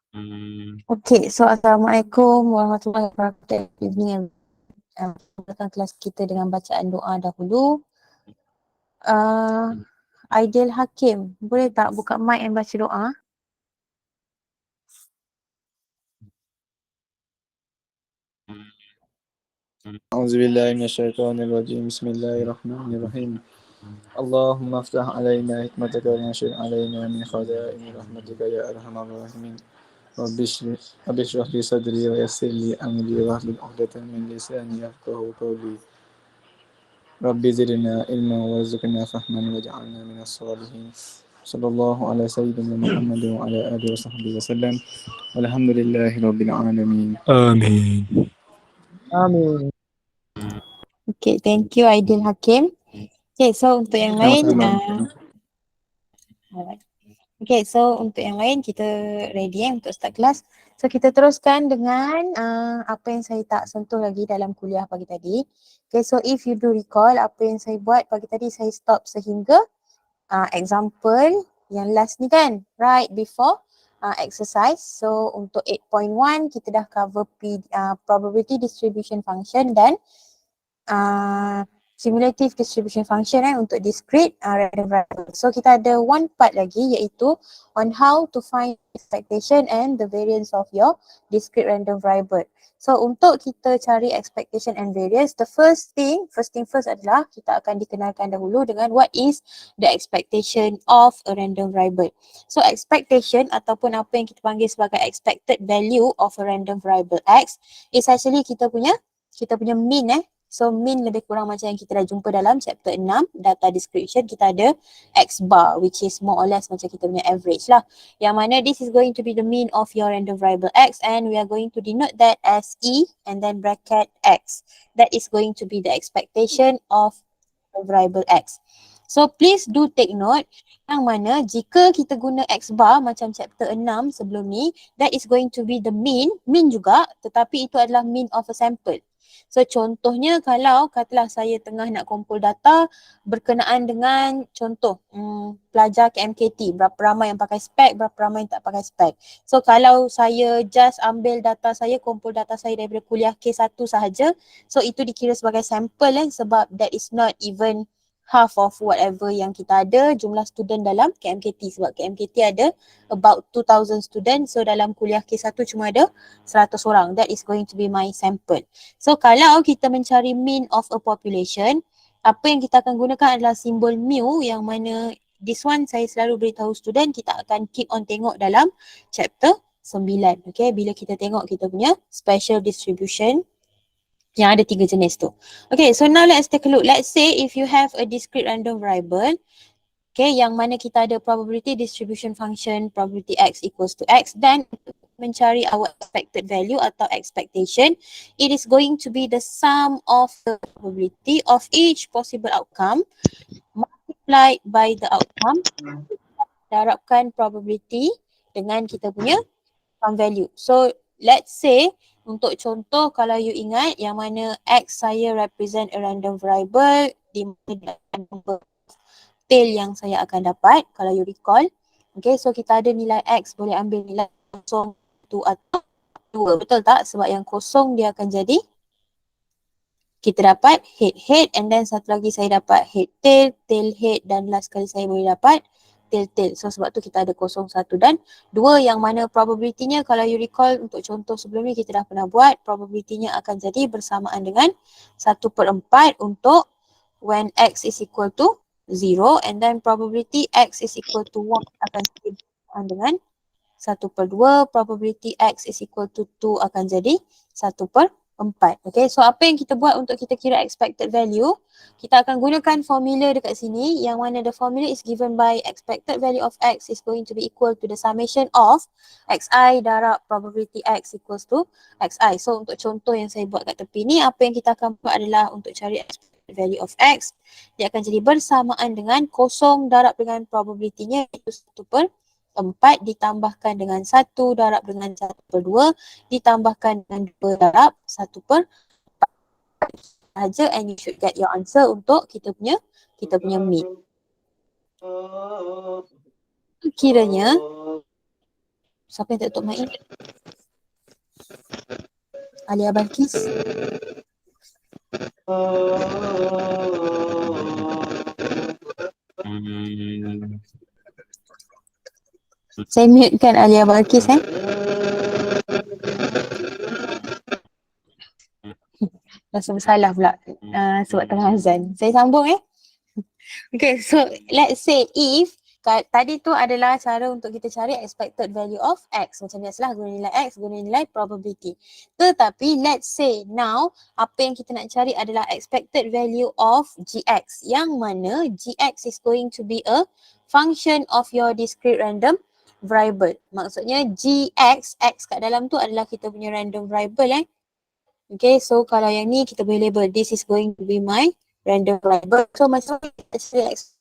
Okay, so Assalamualaikum warahmatullahi wabarakatuh. Evening, mulakan kelas kita dengan bacaan doa dahulu. Aidil Hakim, boleh tak buka mic and baca doa? أعوذ بالله من الشيطان الرجيم بسم الله الرحمن الرحيم اللهم افتح علينا حكمتك وانشر علينا من خزائن رحمتك يا أرحم الراحمين رب اشرح لي صدري ويسر لي أمري واحلل عقدة من لساني يفقهوا قولي رب زدنا علما وارزقنا فهما واجعلنا من الصالحين صلى الله على سيدنا محمد وعلى آله وصحبه وسلم والحمد لله رب العالمين آمين. Okay, thank you Aidil Hakim. Okay, so untuk yang lain, okay, so untuk yang lain kita ready untuk start kelas. So kita teruskan dengan apa yang saya tak sentuh lagi dalam kuliah pagi tadi. Okay, so if you do recall apa yang saya buat pagi tadi, saya stop sehingga example yang last ni kan, right before exercise. So untuk 8.1 kita dah cover probability distribution function dan cumulative distribution function untuk discrete random variable. So kita ada one part lagi iaitu on how to find expectation and the variance of your discrete random variable. So untuk kita cari expectation and variance, the first thing first adalah kita akan dikenalkan dahulu dengan what is the expectation of a random variable. So expectation ataupun apa yang kita panggil sebagai expected value of a random variable x is actually kita punya mean. So mean lebih kurang macam yang kita dah jumpa dalam chapter 6 data description, kita ada x bar which is more or less macam kita punya average lah. Yang mana this is going to be the mean of your random variable x and we are going to denote that as E and then bracket x. That is going to be the expectation of the variable x. So please do take note yang mana jika kita guna x bar macam chapter 6 sebelum ni, that is going to be the mean juga, tetapi itu adalah mean of a sample. So contohnya kalau katalah saya tengah nak kumpul data berkenaan dengan contoh pelajar KMKT, berapa ramai yang pakai spek, berapa ramai yang tak pakai spek. So kalau saya just ambil data saya, kumpul data saya daripada kuliah K1 sahaja, so itu dikira sebagai sampel sebab that is not even half of whatever yang kita ada jumlah student dalam KMKT, sebab KMKT ada about 2,000 student. So dalam kuliah K1 cuma ada 100 orang. That is going to be my sample. So kalau kita mencari mean of a population, apa yang kita akan gunakan adalah simbol mu, yang mana this one saya selalu beritahu student kita akan keep on tengok dalam chapter 9. Okay, bila kita tengok kita punya special distribution yang ada 3 jenis tu. Okay, so now let's take a look. Let's say if you have a discrete random variable, okay, yang mana kita ada probability distribution function probability x equals to x, dan mencari our expected value atau expectation, it is going to be the sum of the probability of each possible outcome multiplied by the outcome, darabkan probability dengan kita punya value. So let's say untuk contoh, kalau you ingat yang mana x saya represent a random variable di mana number tail yang saya akan dapat, kalau you recall. Okay, so kita ada nilai x, boleh ambil nilai kosong tu atau 2, betul tak? Sebab yang kosong dia akan jadi, kita dapat head and then satu lagi saya dapat head tail head, dan last kali saya boleh dapat tail. So sebab tu kita ada 0, 1 dan 2, yang mana probability-nya kalau you recall untuk contoh sebelum ni kita dah pernah buat, probability-nya akan jadi bersamaan dengan 1/4 untuk when x is equal to 0, and then probability x is equal to 1 akan jadi bersamaan dengan 1/2, probability x is equal to 2 akan jadi 1/4. Okay, so apa yang kita buat untuk kita kira expected value, kita akan gunakan formula dekat sini, yang mana the formula is given by expected value of x is going to be equal to the summation of xi darab probability x equals to xi. So untuk contoh yang saya buat kat tepi ni, apa yang kita akan buat adalah untuk cari expected value of x, dia akan jadi bersamaan dengan 0 darab dengan probability-nya itu 1/4 ditambahkan dengan 1 darab dengan 1/2 ditambahkan dengan 2 darab 1/4 saja, and you should get your answer untuk kita punya mean. Kiranya Siapa yang tak tutup mic? Alia Balkis? Saya mute kan Alia Balkis Rasa bersalah pula sebab tengah azan. Saya sambung Okay, so let's say if tadi tu adalah cara untuk kita cari expected value of X. Macam biasalah guna nilai X, guna nilai probability. Tetapi let's say now apa yang kita nak cari adalah expected value of GX. Yang mana GX is going to be a function of your discrete random variable. Maksudnya GX, X kat dalam tu adalah kita punya random variable Okay, so kalau yang ni kita boleh label this is going to be my random variable. So macam mana kita select?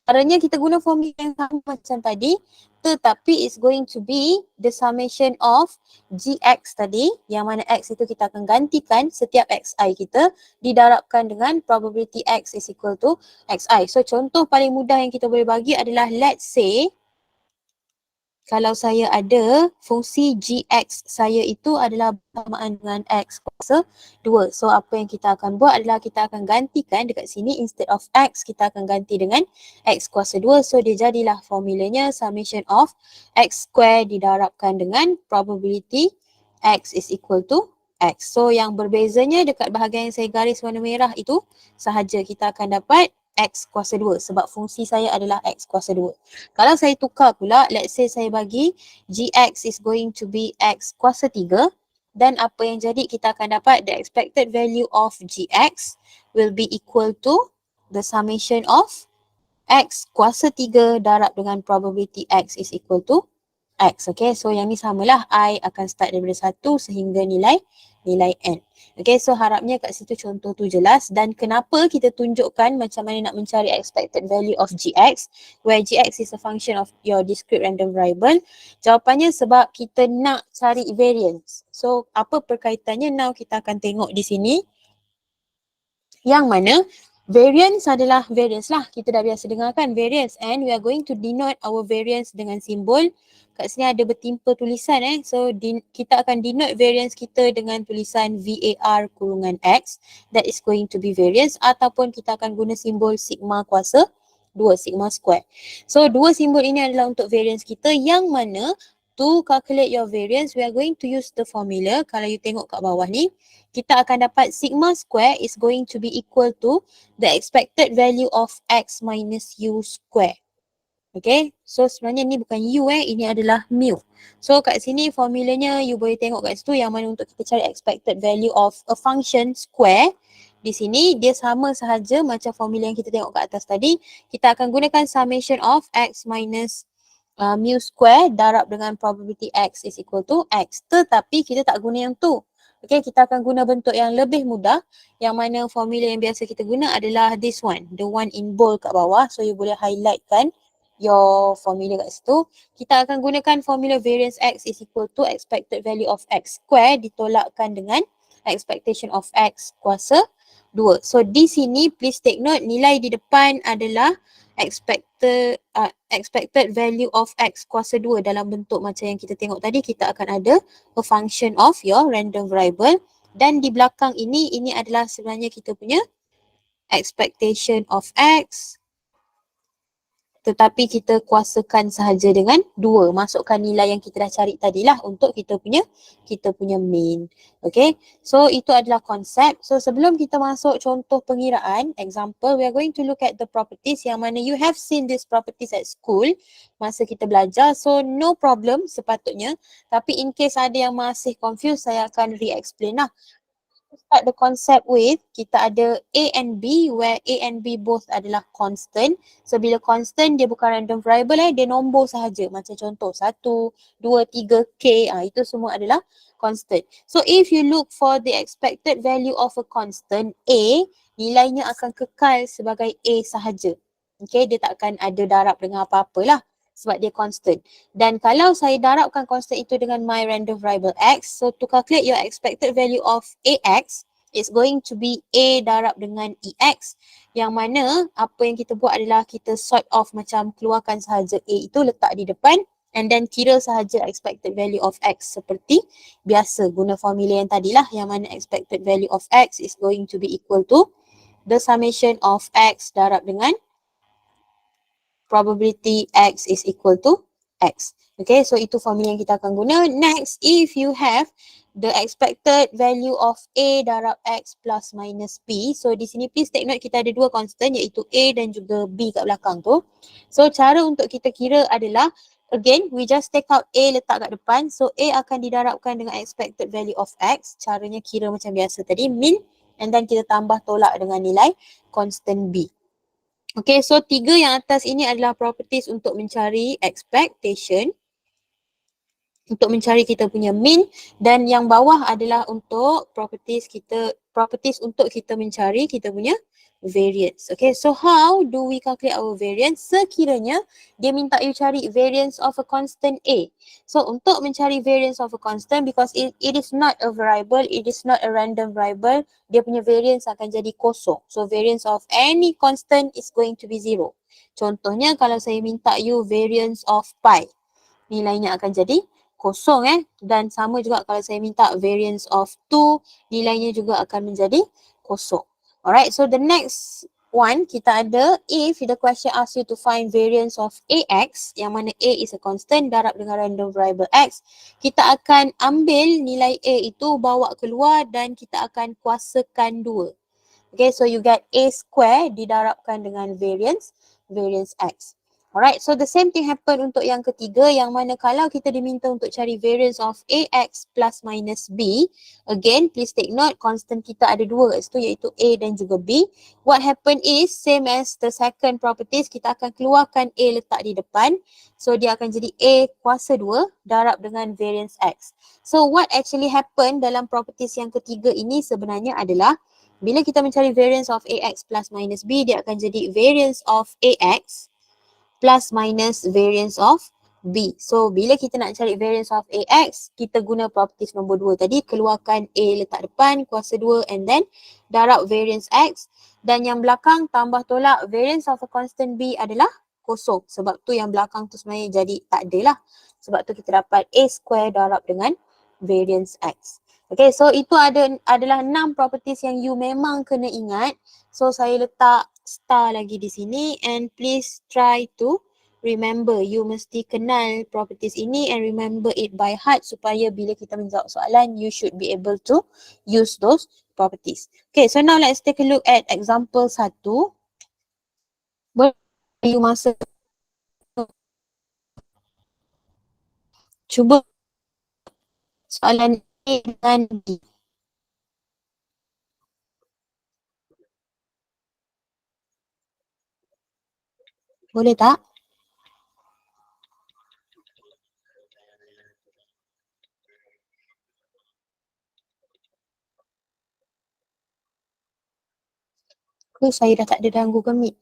Caranya kita guna formula yang sama macam tadi, tetapi it's going to be the summation of GX tadi, yang mana X itu kita akan gantikan setiap XI kita didarabkan dengan probability X is equal to XI. So contoh paling mudah yang kita boleh bagi adalah let's say kalau saya ada fungsi GX saya itu adalah bersamaan dengan X kuasa 2. So apa yang kita akan buat adalah kita akan gantikan dekat sini instead of X kita akan ganti dengan X kuasa 2. So dia jadilah formulanya summation of X square didarabkan dengan probability X is equal to X. So yang berbezanya dekat bahagian yang saya garis warna merah itu sahaja kita akan dapat X kuasa 2 sebab fungsi saya adalah X kuasa 2. Kalau saya tukar pula, let's say saya bagi GX is going to be X kuasa 3 dan apa yang jadi kita akan dapat the expected value of GX will be equal to the summation of X kuasa 3 darab dengan probability X is equal to X. Okay, so yang ni samalah I akan start daripada 1 sehingga nilai N. Okay, so harapnya kat situ contoh tu jelas dan kenapa kita tunjukkan macam mana nak mencari expected value of GX where GX is a function of your discrete random variable. Jawapannya sebab kita nak cari variance. So apa perkaitannya now kita akan tengok di sini yang mana variance adalah variance lah. Kita dah biasa dengar kan variance and we are going to denote our variance dengan simbol. Kat sini ada bertimpa tulisan So kita akan denote variance kita dengan tulisan VAR kurungan X. That is going to be variance ataupun kita akan guna simbol sigma kuasa 2, sigma square. So dua simbol ini adalah untuk variance kita yang mana to calculate your variance we are going to use the formula. Kalau you tengok kat bawah ni kita akan dapat sigma square is going to be equal to the expected value of X minus U square. Okay, so sebenarnya ni bukan U ini adalah mu. So kat sini formulanya you boleh tengok kat situ yang mana untuk kita cari expected value of a function square. Di sini dia sama sahaja macam formula yang kita tengok kat atas tadi. Kita akan gunakan summation of X minus mu square darab dengan probability X is equal to X. Tetapi kita tak guna yang tu. Okay, kita akan guna bentuk yang lebih mudah yang mana formula yang biasa kita guna adalah this one. The one in bold kat bawah. So you boleh highlight kan your formula kat situ. Kita akan gunakan formula variance X is equal to expected value of X square ditolakkan dengan expectation of X kuasa 2. So di sini please take note nilai di depan adalah expected value of X kuasa 2 dalam bentuk macam yang kita tengok tadi. Kita akan ada a function of your random variable dan di belakang ini adalah sebenarnya kita punya expectation of X tetapi kita kuasakan sahaja dengan 2. Masukkan nilai yang kita dah cari tadilah untuk kita punya main. Okay. So itu adalah konsep. So sebelum kita masuk contoh pengiraan, example, we are going to look at the properties yang mana you have seen these properties at school masa kita belajar. So no problem sepatutnya. Tapi in case ada yang masih confused, saya akan re-explain lah. Start the concept with kita ada A and B where A and B both adalah constant. So bila constant dia bukan random variable dia nombor sahaja. Macam contoh 1, 2, 3, K itu semua adalah constant. So if you look for the expected value of a constant A, nilainya akan kekal sebagai A sahaja. Okay, dia tak akan ada darab dengan apa-apalah sebab dia constant. Dan kalau saya darabkan constant itu dengan my random variable X, so to calculate your expected value of AX, it's going to be A darab dengan EX, yang mana apa yang kita buat adalah kita sort of macam keluarkan sahaja A itu letak di depan and then kira sahaja expected value of X seperti biasa guna formula yang tadilah, yang mana expected value of X is going to be equal to the summation of X darab dengan probability X is equal to X. Okay, so itu formula yang kita akan guna. Next, if you have the expected value of A darab X plus minus B. So di sini please take note kita ada dua constant iaitu A dan juga B kat belakang tu. So cara untuk kita kira adalah, again, we just take out A letak kat depan. So A akan didarabkan dengan expected value of X. Caranya kira macam biasa tadi, min, and then kita tambah tolak dengan nilai constant B. Okay, so tiga yang atas ini adalah properties untuk mencari expectation, untuk mencari kita punya mean, dan yang bawah adalah untuk properties untuk kita mencari kita punya variance. Okay, so how do we calculate our variance? Sekiranya dia minta you cari variance of a constant A. So untuk mencari variance of a constant, because it is not a variable, it is not a random variable, dia punya variance akan jadi kosong. So variance of any constant is going to be 0. Contohnya kalau saya minta you variance of pi, nilainya akan jadi kosong dan sama juga kalau saya minta variance of 2, nilainya juga akan menjadi kosong. Alright, so the next one kita ada, if the question asks you to find variance of AX, yang mana A is a constant darab dengan random variable X, kita akan ambil nilai A itu bawa keluar dan kita akan kuasakan 2. Okay, so you get A square didarabkan dengan variance X. Alright, so the same thing happen untuk yang ketiga, yang mana kalau kita diminta untuk cari variance of AX plus minus B, again, please take note, constant kita ada dua kat situ iaitu A dan juga B. What happen is, same as the second properties, kita akan keluarkan A letak di depan. So dia akan jadi A kuasa 2 darab dengan variance X. So what actually happen dalam properties yang ketiga ini sebenarnya adalah, bila kita mencari variance of AX plus minus B, dia akan jadi variance of AX plus minus variance of B. So bila kita nak cari variance of AX, kita guna properties nombor 2 tadi, keluarkan A letak depan, kuasa 2 and then darab variance X, dan yang belakang tambah tolak variance of a constant B adalah kosong. Sebab tu yang belakang tu sebenarnya jadi tak ada lah. Sebab tu kita dapat A square darab dengan variance X. Okay, so itu adalah 6 properties yang you memang kena ingat. So saya letak star lagi di sini, and please try to remember. You mesti kenal properties ini and remember it by heart supaya bila kita menjawab soalan, you should be able to use those properties. Okay, so now let's take a look at example 1. Boleh you masa cuba soalan A dengan B. Boleh tak? Ke saya dah tak ada dalam Google Meet?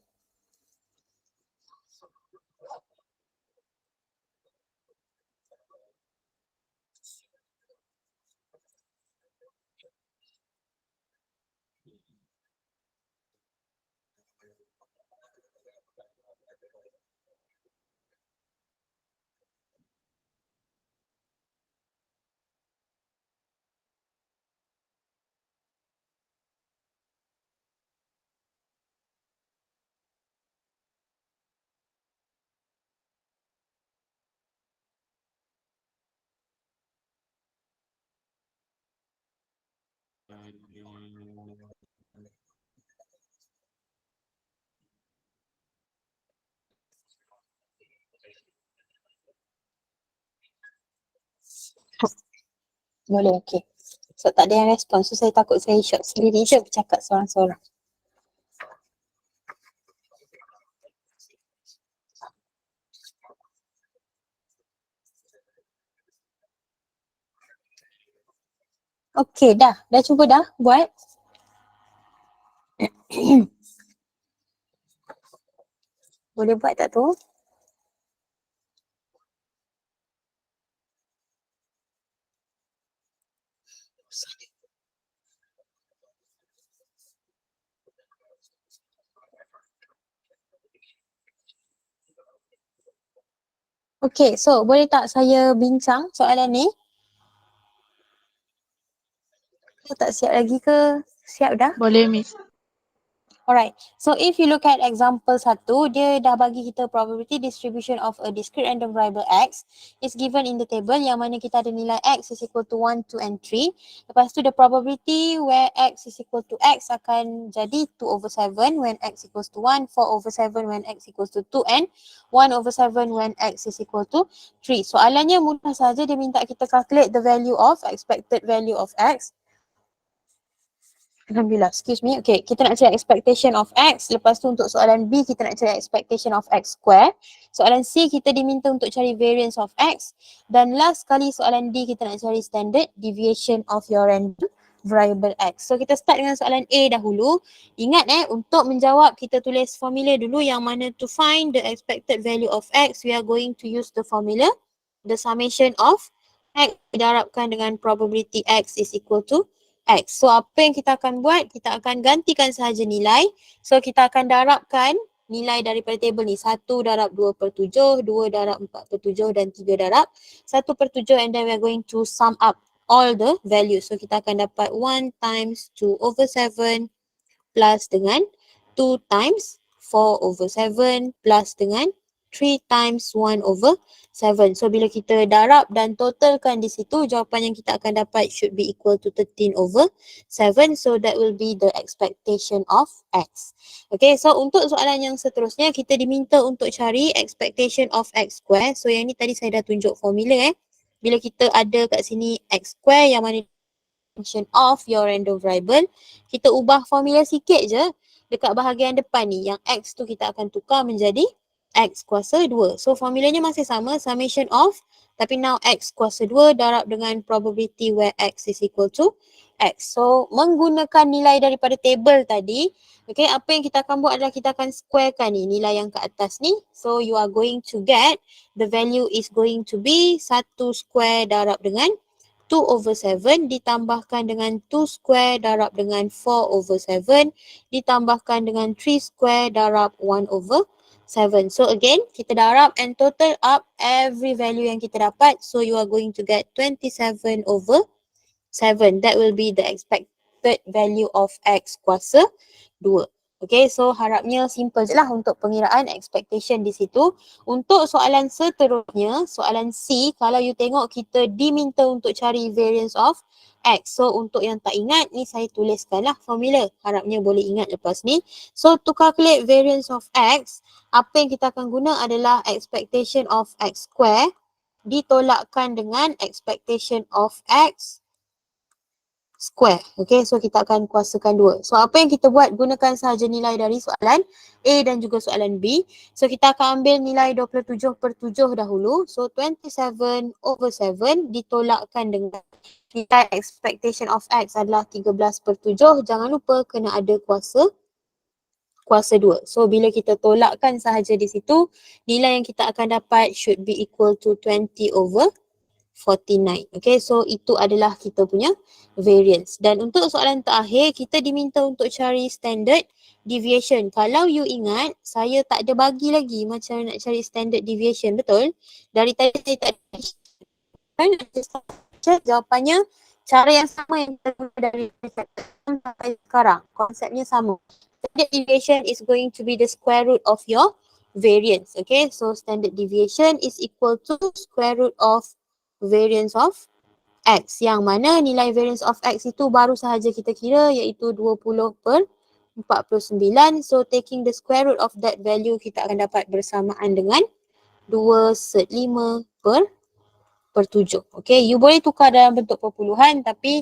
Boleh, okay. So tak ada yang respon, so saya takut saya shot sendiri je bercakap seorang-seorang. Okay, dah cuba dah buat. Boleh buat tak tu? Okay, so boleh tak saya bincang soalan ni? Tak siap lagi ke? Siap dah? Boleh, Miss. Alright, so if you look at example 1, dia dah bagi kita probability distribution of a discrete random variable x is given in the table yang mana kita ada nilai x is equal to 1, 2 and 3. Lepas tu the probability where x is equal to x akan jadi 2 over 7 when x equals to 1, 4 over 7 when x equals to 2 and 1 over 7 when x is equal to 3. Soalannya mudah saja, dia minta kita calculate the value of expected value of x. Alhamdulillah, excuse me. Okay, kita nak cari expectation of x. Lepas tu untuk soalan B, kita nak cari expectation of x square. Soalan C, kita diminta untuk cari variance of x. Dan last kali soalan D, kita nak cari standard deviation of your random variable x. So kita start dengan soalan A dahulu. Ingat untuk menjawab kita tulis formula dulu yang mana to find the expected value of x, we are going to use the formula, the summation of x didarabkan dengan probability x is equal to x. So apa yang kita akan buat? Kita akan gantikan sahaja nilai. So kita akan darabkan nilai daripada table ni. 1 darab 2 per 7, 2 darab 4 per 7 dan 3 darab 1 per 7 and then we are going to sum up all the values. So kita akan dapat 1 times 2 over 7 plus dengan 2 times 4 over 7 plus dengan 3 times 1 over 7. So bila kita darab dan totalkan di situ, jawapan yang kita akan dapat should be equal to 13 over 7. So that will be the expectation of x. Okay, so untuk soalan yang seterusnya, kita diminta untuk cari expectation of x square. So yang ni tadi saya dah tunjuk formula Bila kita ada kat sini x square yang mana function of your random variable, kita ubah formula sikit je dekat bahagian depan ni. Yang x tu kita akan tukar menjadi x kuasa 2. So formulanya masih sama, summation of, tapi now x kuasa 2 darab dengan probability where x is equal to x. So menggunakan nilai daripada table tadi, okay, apa yang kita akan buat adalah kita akan squarekan ni, nilai yang ke atas ni. So you are going to get, the value is going to be 1 square darab dengan 2 over 7 ditambahkan dengan 2 square darab dengan 4 over 7 ditambahkan dengan 3 square darab 1 over 7. So again, kita darab and total up every value yang kita dapat. So you are going to get 27 over 7. That will be the expected value of x kuasa 2. Okay, so harapnya simple je lah untuk pengiraan expectation di situ. Untuk soalan seterusnya, soalan C, kalau you tengok kita diminta untuk cari variance of x. So untuk yang tak ingat, ni saya tuliskan lah formula. Harapnya boleh ingat lepas ni. So to calculate variance of x, apa yang kita akan guna adalah expectation of x square ditolakkan dengan expectation of x square. Okay, so kita akan kuasakan 2. So apa yang kita buat, gunakan sahaja nilai dari soalan A dan juga soalan B. So kita akan ambil nilai 27 per 7 dahulu. So 27 over 7 ditolakkan dengan nilai expectation of x adalah 13 per 7. Jangan lupa kena ada kuasa 2. So bila kita tolakkan sahaja di situ, nilai yang kita akan dapat should be equal to 20 over 49. Okay, so itu adalah kita punya variance. Dan untuk soalan terakhir, kita diminta untuk cari standard deviation. Kalau you ingat, saya tak ada bagi lagi macam nak cari standard deviation, betul? Dari tadi saya tak ada jawapannya cara yang sama yang kita guna dari sampai sekarang. Konsepnya sama. Standard deviation is going to be the square root of your variance. Okay, so standard deviation is equal to square root of variance of x, yang mana nilai variance of x itu baru sahaja kita kira iaitu 20 per 49. So taking the square root of that value, kita akan dapat bersamaan dengan 2/5 per 7. Okay, you boleh tukar dalam bentuk perpuluhan tapi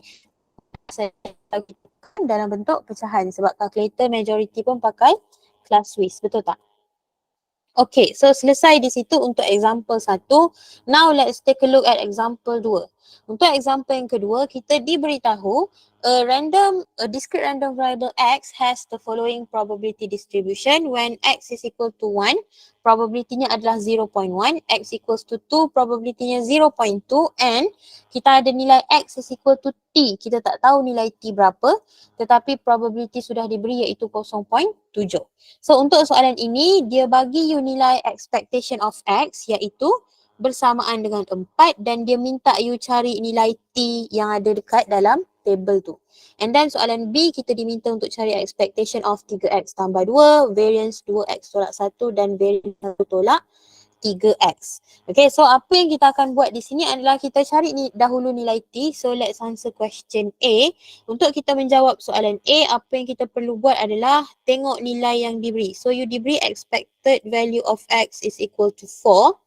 saya tukar dalam bentuk pecahan sebab calculator majority pun pakai class Swiss, betul tak? Okay, so selesai di situ untuk example 1. Now let's take a look at example 2. Untuk example yang kedua, kita diberitahu a discrete random variable x has the following probability distribution. When x is equal to 1, probability-nya adalah 0.1, x equals to 2, probability-nya 0.2 and kita ada nilai x is equal to t. Kita tak tahu nilai t berapa, tetapi probability sudah diberi iaitu 0.7. So untuk soalan ini, dia bagi you nilai expectation of x iaitu bersamaan dengan 4 dan dia minta you cari nilai T yang ada dekat dalam table tu. And then soalan B kita diminta untuk cari expectation of 3x tambah 2, variance 2x tolak 1 dan variance 1 tolak 3x. Okay, so apa yang kita akan buat di sini adalah kita cari dahulu nilai T. So let's answer question A. Untuk kita menjawab soalan A, apa yang kita perlu buat adalah tengok nilai yang diberi. So you diberi expected value of x is equal to 4.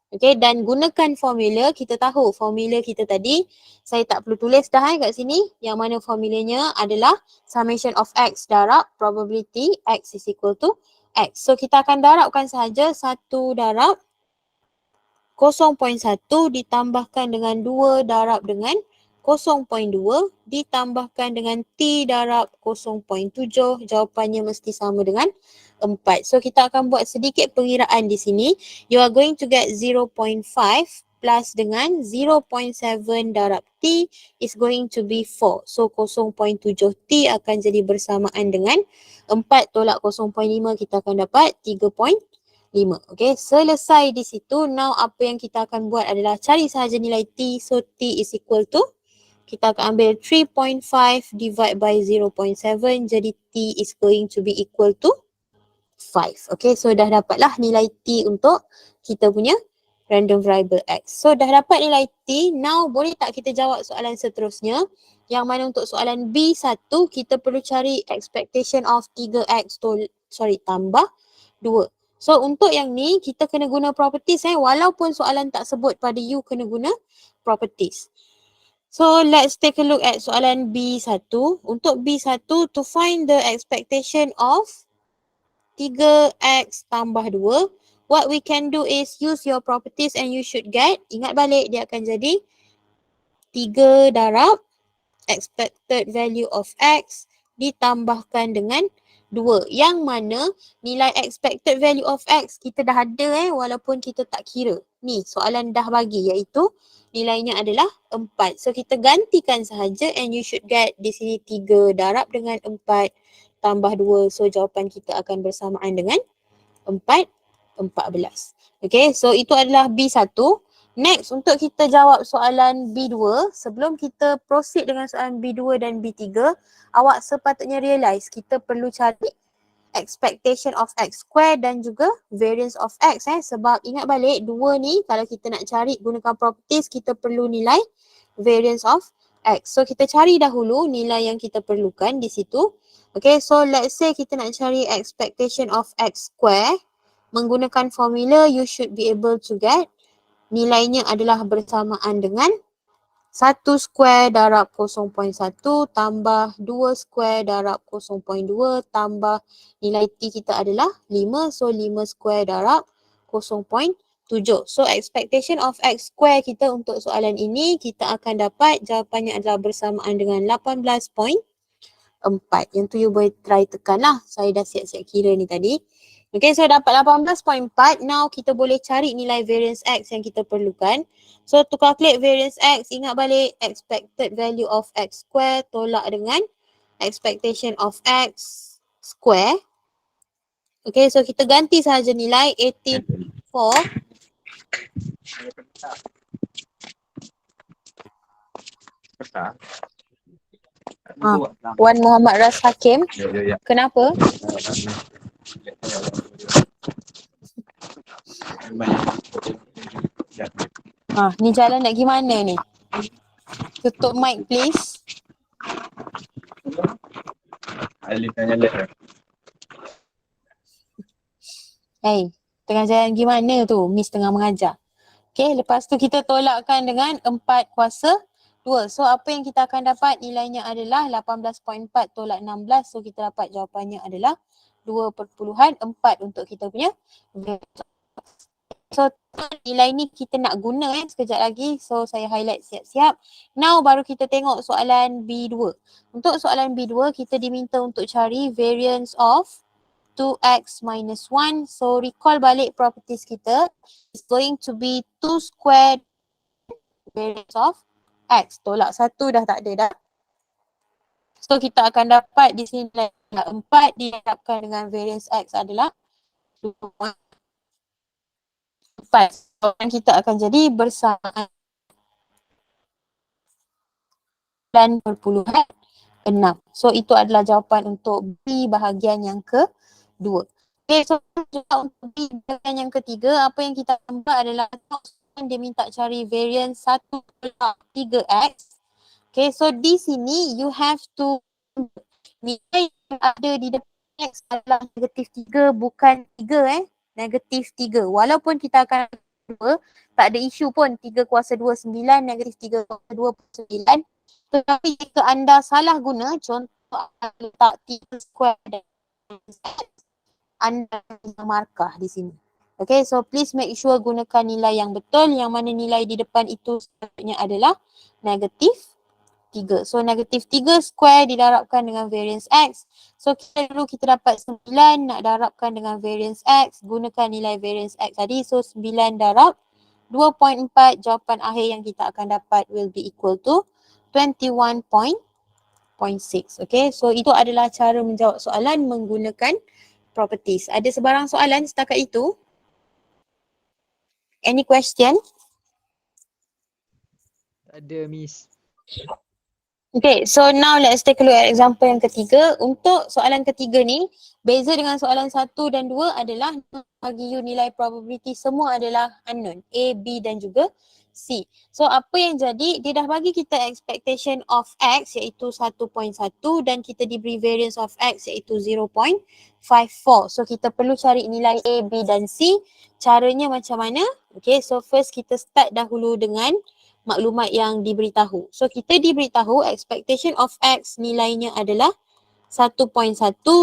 Okay, dan gunakan formula. Kita tahu formula kita tadi, saya tak perlu tulis dah kat sini, yang mana formulanya adalah summation of x darab probability x is equal to x. So kita akan darabkan sahaja 1 darab 0.1 ditambahkan dengan 2 darab dengan 0.2 ditambahkan dengan T darab 0.7, jawapannya mesti sama dengan 4. So kita akan buat sedikit pengiraan di sini. You are going to get 0.5 plus dengan 0.7 darab T is going to be 4. So 0.7 T akan jadi bersamaan dengan 4 tolak 0.5, kita akan dapat 3.5. Okay, selesai di situ. Now apa yang kita akan buat adalah cari sahaja nilai T. So T is equal to, kita akan ambil 3.5 divide by 0.7. Jadi T is going to be equal to 5. Okay, so dah dapatlah nilai T untuk kita punya random variable x. So dah dapat nilai T. Now boleh tak kita jawab soalan seterusnya? Yang mana untuk soalan B1 kita perlu cari expectation of 3x tambah 2. So untuk yang ni kita kena guna properties walaupun soalan tak sebut pada you kena guna properties. So let's take a look at soalan B1. Untuk B1, to find the expectation of 3x tambah 2, what we can do is use your properties and you should get, ingat balik dia akan jadi 3 darab expected value of x ditambahkan dengan 2. Yang mana nilai expected value of x kita dah ada walaupun kita tak kira. Ni soalan dah bagi iaitu nilainya adalah 4. So kita gantikan sahaja and you should get di sini 3 darab dengan 4 tambah 2. So jawapan kita akan bersamaan dengan 14. Okay, so itu adalah B1. Next, untuk kita jawab soalan B2, sebelum kita proceed dengan soalan B2 dan B3, awak sepatutnya realise kita perlu cari expectation of x square dan juga variance of x sebab ingat balik 2 ni kalau kita nak cari gunakan properties kita perlu nilai variance of x. So kita cari dahulu nilai yang kita perlukan di situ. Okay, so let's say kita nak cari expectation of x square. Menggunakan formula you should be able to get nilainya adalah bersamaan dengan 1 square darab 0.1 tambah 2 square darab 0.2 tambah nilai T kita adalah 5. So 5 square darab 0.7. So expectation of x square kita untuk soalan ini kita akan dapat jawapannya adalah bersamaan dengan 18.4. Yang tu you boleh try tekan lah. Saya dah siap-siap kira ni tadi. Okay, so dapat 18.4. Now kita boleh cari nilai variance x yang kita perlukan. So to calculate variance x, ingat balik expected value of x square tolak dengan expectation of x square. Okay, so kita ganti sahaja nilai 18.4. Wan Muhammad Ras Hakim. Kenapa? Ni jalan nak pergi mana ni? Tutup mic please. Hey, tengah jalan pergi mana tu? Miss tengah mengajar. Okay, lepas tu kita tolakkan dengan 4 kuasa 2. So apa yang kita akan dapat nilainya adalah 18.4 tolak 16. So kita dapat jawapannya adalah 2.4 untuk kita punya. So nilai ni kita nak guna sekejap lagi. So saya highlight siap-siap. Now baru kita tengok soalan B2. Untuk soalan B2 kita diminta untuk cari variance of 2x minus 1. So recall balik properties kita. It's going to be 2 squared variance of x. Tolak 1 dah tak ada dah. So kita akan dapat di sini 4 dihadapkan dengan variance x adalah 2.4. Jawapan kita akan jadi bersamaan 9.6. So itu adalah jawapan untuk B bahagian yang kedua. Okay, so juga untuk B bahagian yang ketiga, apa yang kita buat adalah dia minta cari variance 1/3x. Okay, so di sini you have to nilai yang ada di depan x adalah -3 bukan 3 -3. Walaupun kita akan 2, tak ada isu pun 3 kuasa 2 9, -3 kuasa 2 9. Tetapi jika anda salah guna, contoh letak 3 square dan anda punya markah di sini. Okay, so please make sure gunakan nilai yang betul, yang mana nilai di depan itu sebenarnya adalah -3. So -3 square didarabkan dengan variance x. So kita dapat 9 nak darabkan dengan variance x. Gunakan nilai variance x tadi. So 9 darab 2.4, jawapan akhir yang kita akan dapat will be equal to 21.6. Okay, so itu adalah cara menjawab soalan menggunakan properties. Ada sebarang soalan setakat itu? Any question? Ada, Miss. Okay, so now let's take a look at example yang ketiga. Untuk soalan ketiga ni, beza dengan soalan 1 dan 2 adalah bagi you nilai probability semua adalah unknown. A, B dan juga C. So apa yang jadi, dia dah bagi kita expectation of X iaitu 1.1 dan kita diberi variance of X iaitu 0.54. So kita perlu cari nilai A, B dan C. Caranya macam mana? Okay, so first kita start dahulu dengan maklumat yang diberitahu. So kita diberitahu expectation of X nilainya adalah 1.1.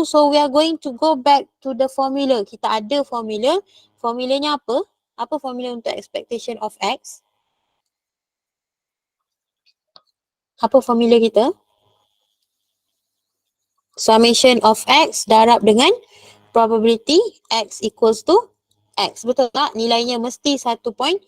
So we are going to go back to the formula. Kita ada formula. Formulanya apa? Apa formula untuk expectation of X? Apa formula kita? Summation of X darab dengan probability X equals to X. Betul tak? Nilainya mesti 1.1.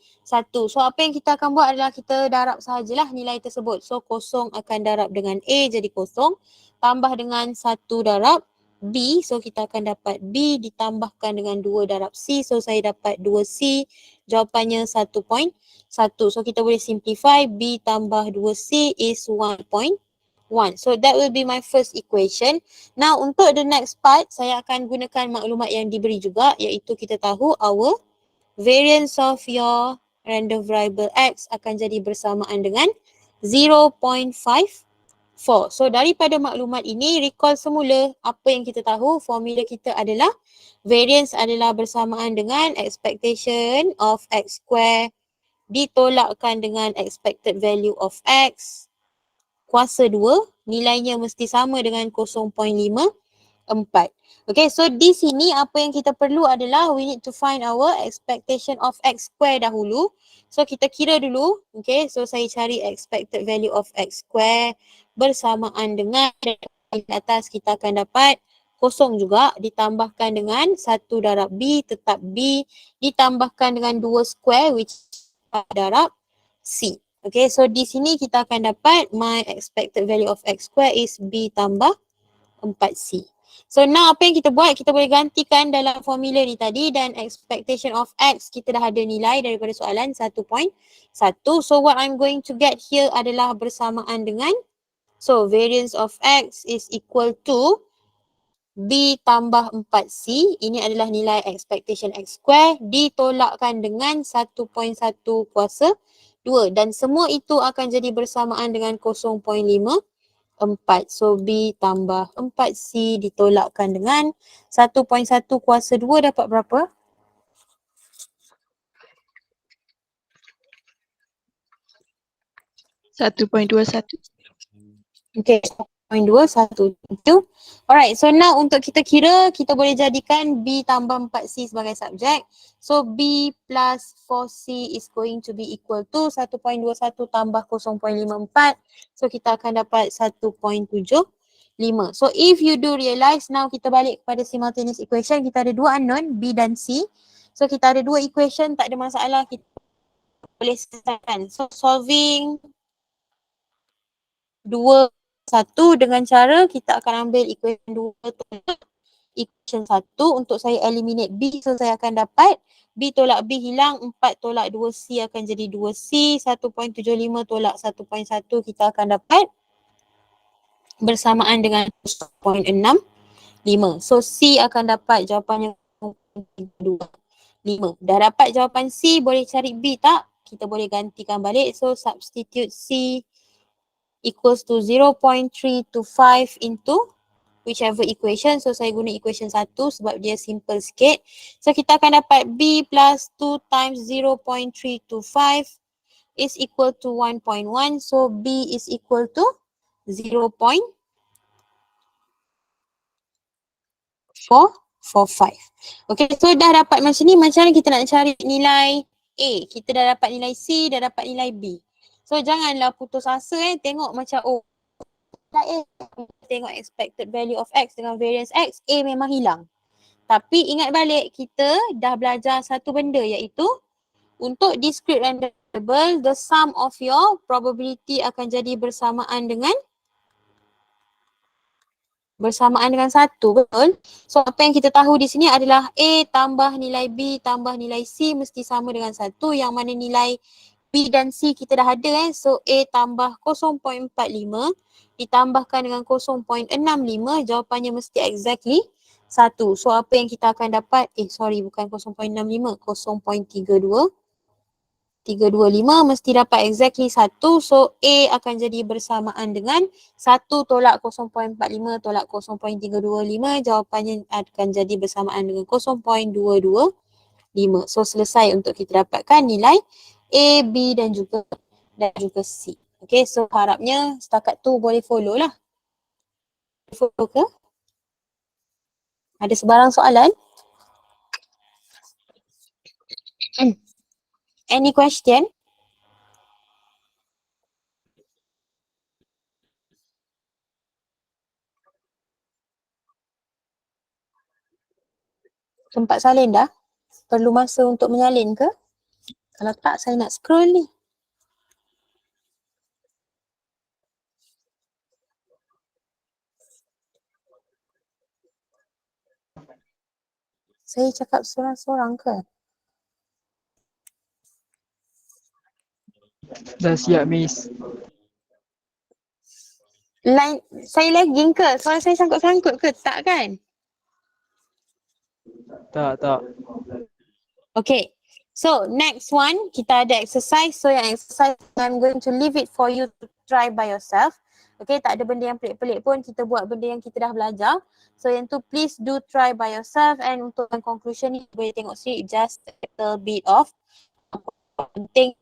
So apa yang kita akan buat adalah kita darab sahajalah nilai tersebut. So kosong akan darab dengan A jadi kosong. Tambah dengan 1 darab B. So kita akan dapat B ditambahkan dengan 2 darab C. So saya dapat 2C. Jawapannya 1.1. So kita boleh simplify. B tambah 2C is 1.1. So that will be my first equation. Now untuk the next part, saya akan gunakan maklumat yang diberi juga iaitu kita tahu our variance of your random variable X akan jadi bersamaan dengan 0.54. So daripada maklumat ini, recall semula apa yang kita tahu. Formula kita adalah variance adalah bersamaan dengan expectation of X square ditolakkan dengan expected value of X kuasa 2, nilainya mesti sama dengan 0.54. Okay, so di sini apa yang kita perlu adalah we need to find our expectation of X square dahulu. So kita kira dulu, okay, so saya cari expected value of X square bersamaan dengan di atas kita akan dapat kosong juga ditambahkan dengan 1 darab B tetap B ditambahkan dengan 2 square which darab C. Okay, so di sini kita akan dapat my expected value of X square is B tambah 4C. So now apa yang kita buat, kita boleh gantikan dalam formula ni tadi dan expectation of X kita dah ada nilai daripada soalan 1.1. So what I'm going to get here adalah bersamaan dengan, so variance of X is equal to B tambah 4C. Ini adalah nilai expectation X square ditolakkan dengan 1.1 kuasa 2 dan semua itu akan jadi bersamaan dengan 0.54. So B tambah 4C ditolakkan dengan 1.1 kuasa 2 dapat berapa? $1.21. Okay, 0.21. Alright, so now untuk kita kira, kita boleh jadikan B tambah 4C sebagai subjek. So B plus 4C is going to be equal to 1.21 tambah 0.54. So kita akan dapat 1.75. So if you do realize, now kita balik kepada simultaneous equation, kita ada dua unknown, B dan C. So kita ada dua equation, tak ada masalah, kita boleh selesaikan. So solving 2, 1 dengan cara kita akan ambil equation 2 tu equation 1 untuk saya eliminate B. So saya akan dapat B tolak B hilang, 4 tolak 2C akan jadi 2C, 1.75 tolak 1.1 kita akan dapat bersamaan dengan 0.65. So C akan dapat jawapannya 2. 5. Dah dapat jawapan C, boleh cari B tak? Kita boleh gantikan balik. So substitute C equals to 0.325 into whichever equation. So saya guna equation 1 sebab dia simple sikit. So kita akan dapat B plus 2 times 0.325 is equal to 1.1. So B is equal to 0.445. Okay, so dah dapat macam ni, macam mana kita nak cari nilai A? Kita dah dapat nilai C, dah dapat nilai B. So janganlah putus asa tengok macam nilai A, tengok expected value of X dengan variance X, A memang hilang. Tapi ingat balik, kita dah belajar satu benda iaitu untuk discrete random variable, the sum of your probability akan jadi bersamaan dengan 1, betul? So apa yang kita tahu di sini adalah A tambah nilai B tambah nilai C mesti sama dengan 1, yang mana nilai B dan C kita dah ada So A tambah 0.45 ditambahkan dengan 0.65, jawapannya mesti exactly 1. So apa yang kita akan dapat, bukan 0.65, 0.32 mesti dapat exactly 1. So A akan jadi bersamaan dengan 1 tolak 0.45 tolak 0.325, jawapannya akan jadi bersamaan dengan 0.225. So selesai untuk kita dapatkan nilai A, B dan juga C. Okay, so harapnya setakat tu boleh follow lah. Follow ke? Ada sebarang soalan? Any question? Tempat salin dah? Perlu masa untuk menyalin ke? Kalau tak, saya nak scroll ni. Saya cakap seorang-seorang ke? Dah siap, Miss. Line, saya lagging ke? Suara saya sangkut-sangkut ke? Tak kan? Tak. Okay. So next one, kita ada exercise. So yang exercise, I'm going to leave it for you to try by yourself. Okay, tak ada benda yang pelik-pelik pun. Kita buat benda yang kita dah belajar. So yang tu please do try by yourself. And untuk conclusion ni, boleh tengok sini just a little bit of penting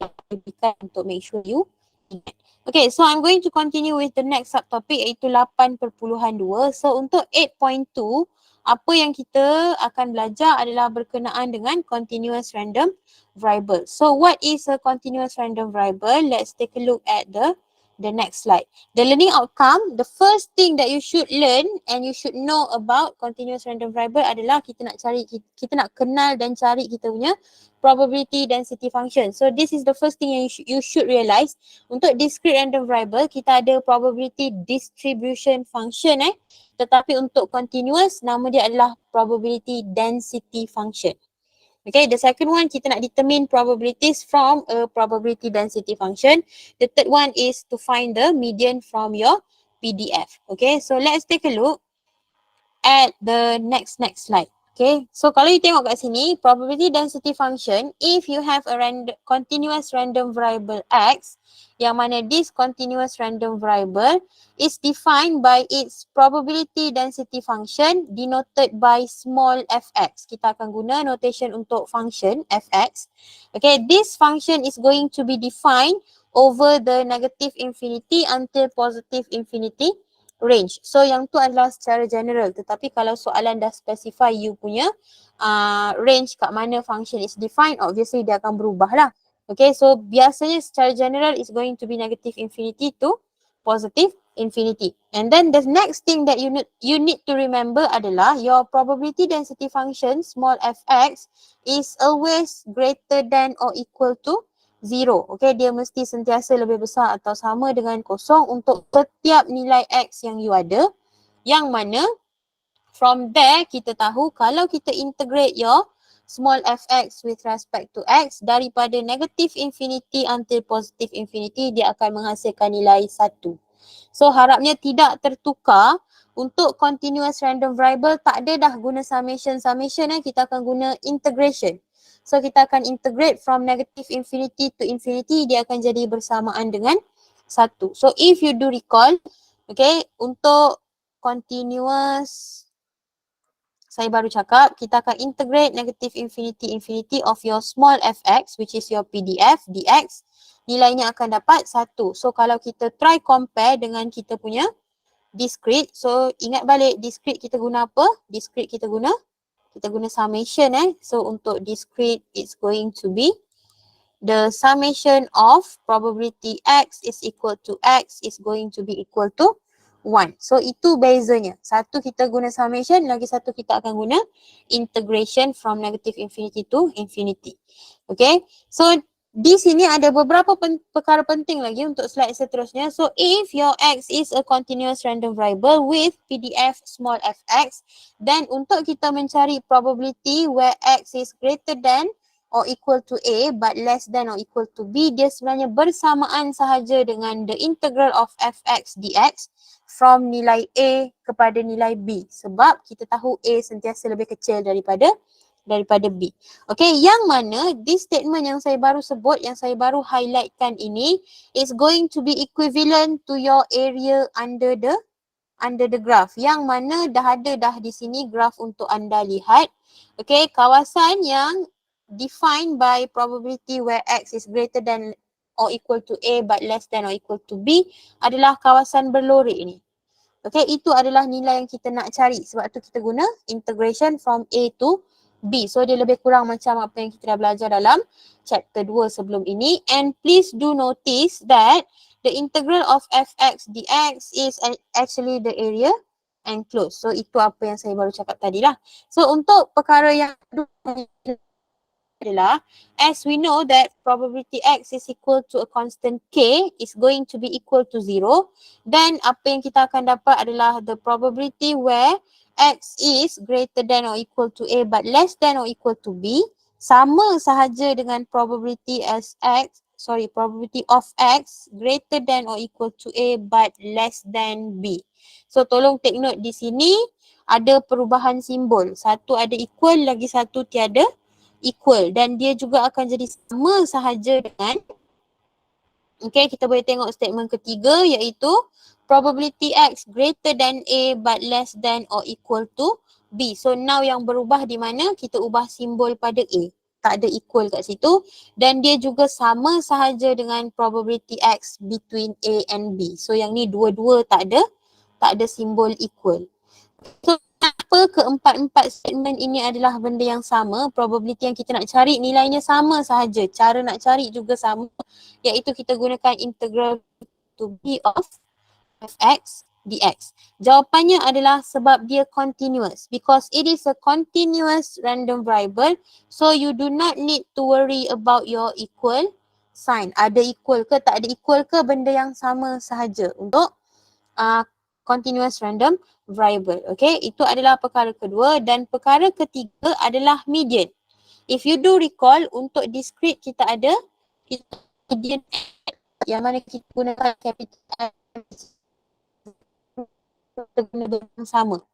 untuk make sure you ingat. Okay, so I'm going to continue with the next subtopic iaitu 8.2. So untuk 8.2, apa yang kita akan belajar adalah berkenaan dengan continuous random variable. So what is a continuous random variable? Let's take a look at the next slide. The learning outcome, the first thing that you should learn and you should know about continuous random variable adalah kita nak kenal dan cari kita punya probability density function. So this is the first thing yang you should realize. Untuk discrete random variable, kita ada probability distribution function tetapi untuk continuous, nama dia adalah probability density function. Okay, the second one, kita nak determine probabilities from a probability density function. The third one is to find the median from your PDF. Okay, so let's take a look at the next slide. Okay, so kalau you tengok kat sini, probability density function, if you have a continuous random variable X, yang mana this continuous random variable is defined by its probability density function denoted by small fx. Kita akan guna notation untuk function fx. Okay, this function is going to be defined over the negative infinity until positive infinity range. So yang tu adalah secara general, tetapi kalau soalan dah specify you punya range kat mana function is defined, obviously dia akan berubah lah. Okay, so biasanya secara general is going to be negative infinity to positive infinity. And then the next thing that you need to remember adalah your probability density function small fx is always greater than or equal to 0. Okay, dia mesti sentiasa lebih besar atau sama dengan kosong untuk setiap nilai x yang you ada, yang mana from there kita tahu kalau kita integrate your small fx with respect to x daripada negative infinity until positive infinity, dia akan menghasilkan nilai 1. So harapnya tidak tertukar. Untuk continuous random variable tak ada dah guna summation, kita akan guna integration. So kita akan integrate from negative infinity to infinity, dia akan jadi bersamaan dengan 1. So if you do recall, okay, untuk continuous, saya baru cakap, kita akan integrate negative infinity of your small fx, which is your PDF, dx, nilainya akan dapat 1. So kalau kita try compare dengan kita punya discrete, so ingat balik discrete kita guna apa? Discrete kita guna summation So untuk discrete it's going to be the summation of probability x is equal to x is going to be equal to 1. So itu bezanya. Satu kita guna summation, lagi satu kita akan guna integration from negative infinity to infinity. Okay. So di sini ada beberapa perkara penting lagi untuk slide seterusnya. So if your x is a continuous random variable with PDF small fx, then untuk kita mencari probability where x is greater than or equal to a but less than or equal to b, dia sebenarnya bersamaan sahaja dengan the integral of fx dx from nilai a kepada nilai b, sebab kita tahu a sentiasa lebih kecil daripada B. Okay, yang mana this statement yang saya baru sebut, yang saya baru highlightkan ini is going to be equivalent to your area under the graph, yang mana dah ada di sini graph untuk anda lihat. Okay, kawasan yang defined by probability where x is greater than or equal to a but less than or equal to b adalah kawasan berlorek ni. Okay, itu adalah nilai yang kita nak cari, sebab tu kita guna integration from a to B. So dia lebih kurang macam apa yang kita dah belajar dalam chapter 2 sebelum ini. And please do notice that the integral of fx dx is actually the area enclosed. So itu apa yang saya baru cakap tadi lah. So untuk perkara yang adalah, as we know that probability x is equal to a constant k is going to be equal to 0, then apa yang kita akan dapat adalah the probability where x is greater than or equal to a but less than or equal to b sama sahaja dengan probability of x greater than or equal to a but less than b. So tolong take note di sini ada perubahan simbol. Satu ada equal, lagi satu tiada equal, dan dia juga akan jadi sama sahaja dengan, okay, kita boleh tengok statement ketiga iaitu probability x greater than a but less than or equal to b. So now yang berubah di mana? Kita ubah simbol pada a. Tak ada equal kat situ, dan dia juga sama sahaja dengan probability x between a and b. So yang ni dua-dua tak ada simbol equal. So kenapa keempat-empat statement ini adalah benda yang sama? Probability yang kita nak cari nilainya sama sahaja. Cara nak cari juga sama, iaitu kita gunakan integral to b of fx dx. Jawapannya adalah sebab dia continuous. Because it is a continuous random variable, so you do not need to worry about your equal sign. Ada equal ke tak ada equal ke, benda yang sama sahaja untuk continuous random variable. Okay, itu adalah perkara kedua, dan perkara ketiga adalah median. If you do recall, untuk discrete kita ada median yang mana kita gunakan capital M yang sama.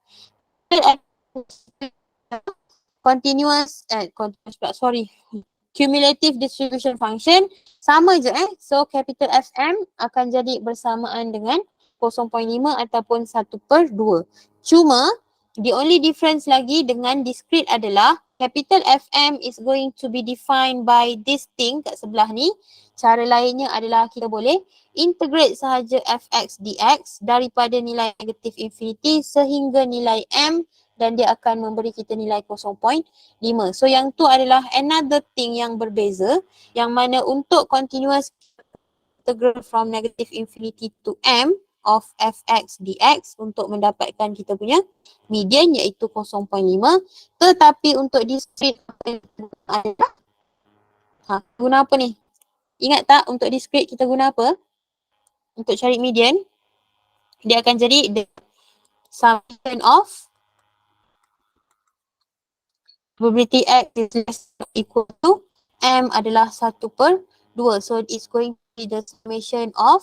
Cumulative distribution function sama je So capital FM akan jadi bersamaan dengan 0.5 ataupun 1/2. Cuma the only difference lagi dengan discrete adalah capital FM is going to be defined by this thing kat sebelah ni. Cara lainnya adalah kita boleh integrate sahaja fx dx daripada nilai negatif infinity sehingga nilai m, dan dia akan memberi kita nilai 0.5. So yang tu adalah another thing yang berbeza, yang mana untuk continuous integral from negative infinity to m of fx dx untuk mendapatkan kita punya median iaitu 0.5. Tetapi untuk discrete adalah guna apa ni? Ingat tak untuk discrete kita guna apa? Untuk cari median, dia akan jadi the summation of probability X is less than or equal to M adalah 1/2. So it's going to be the summation of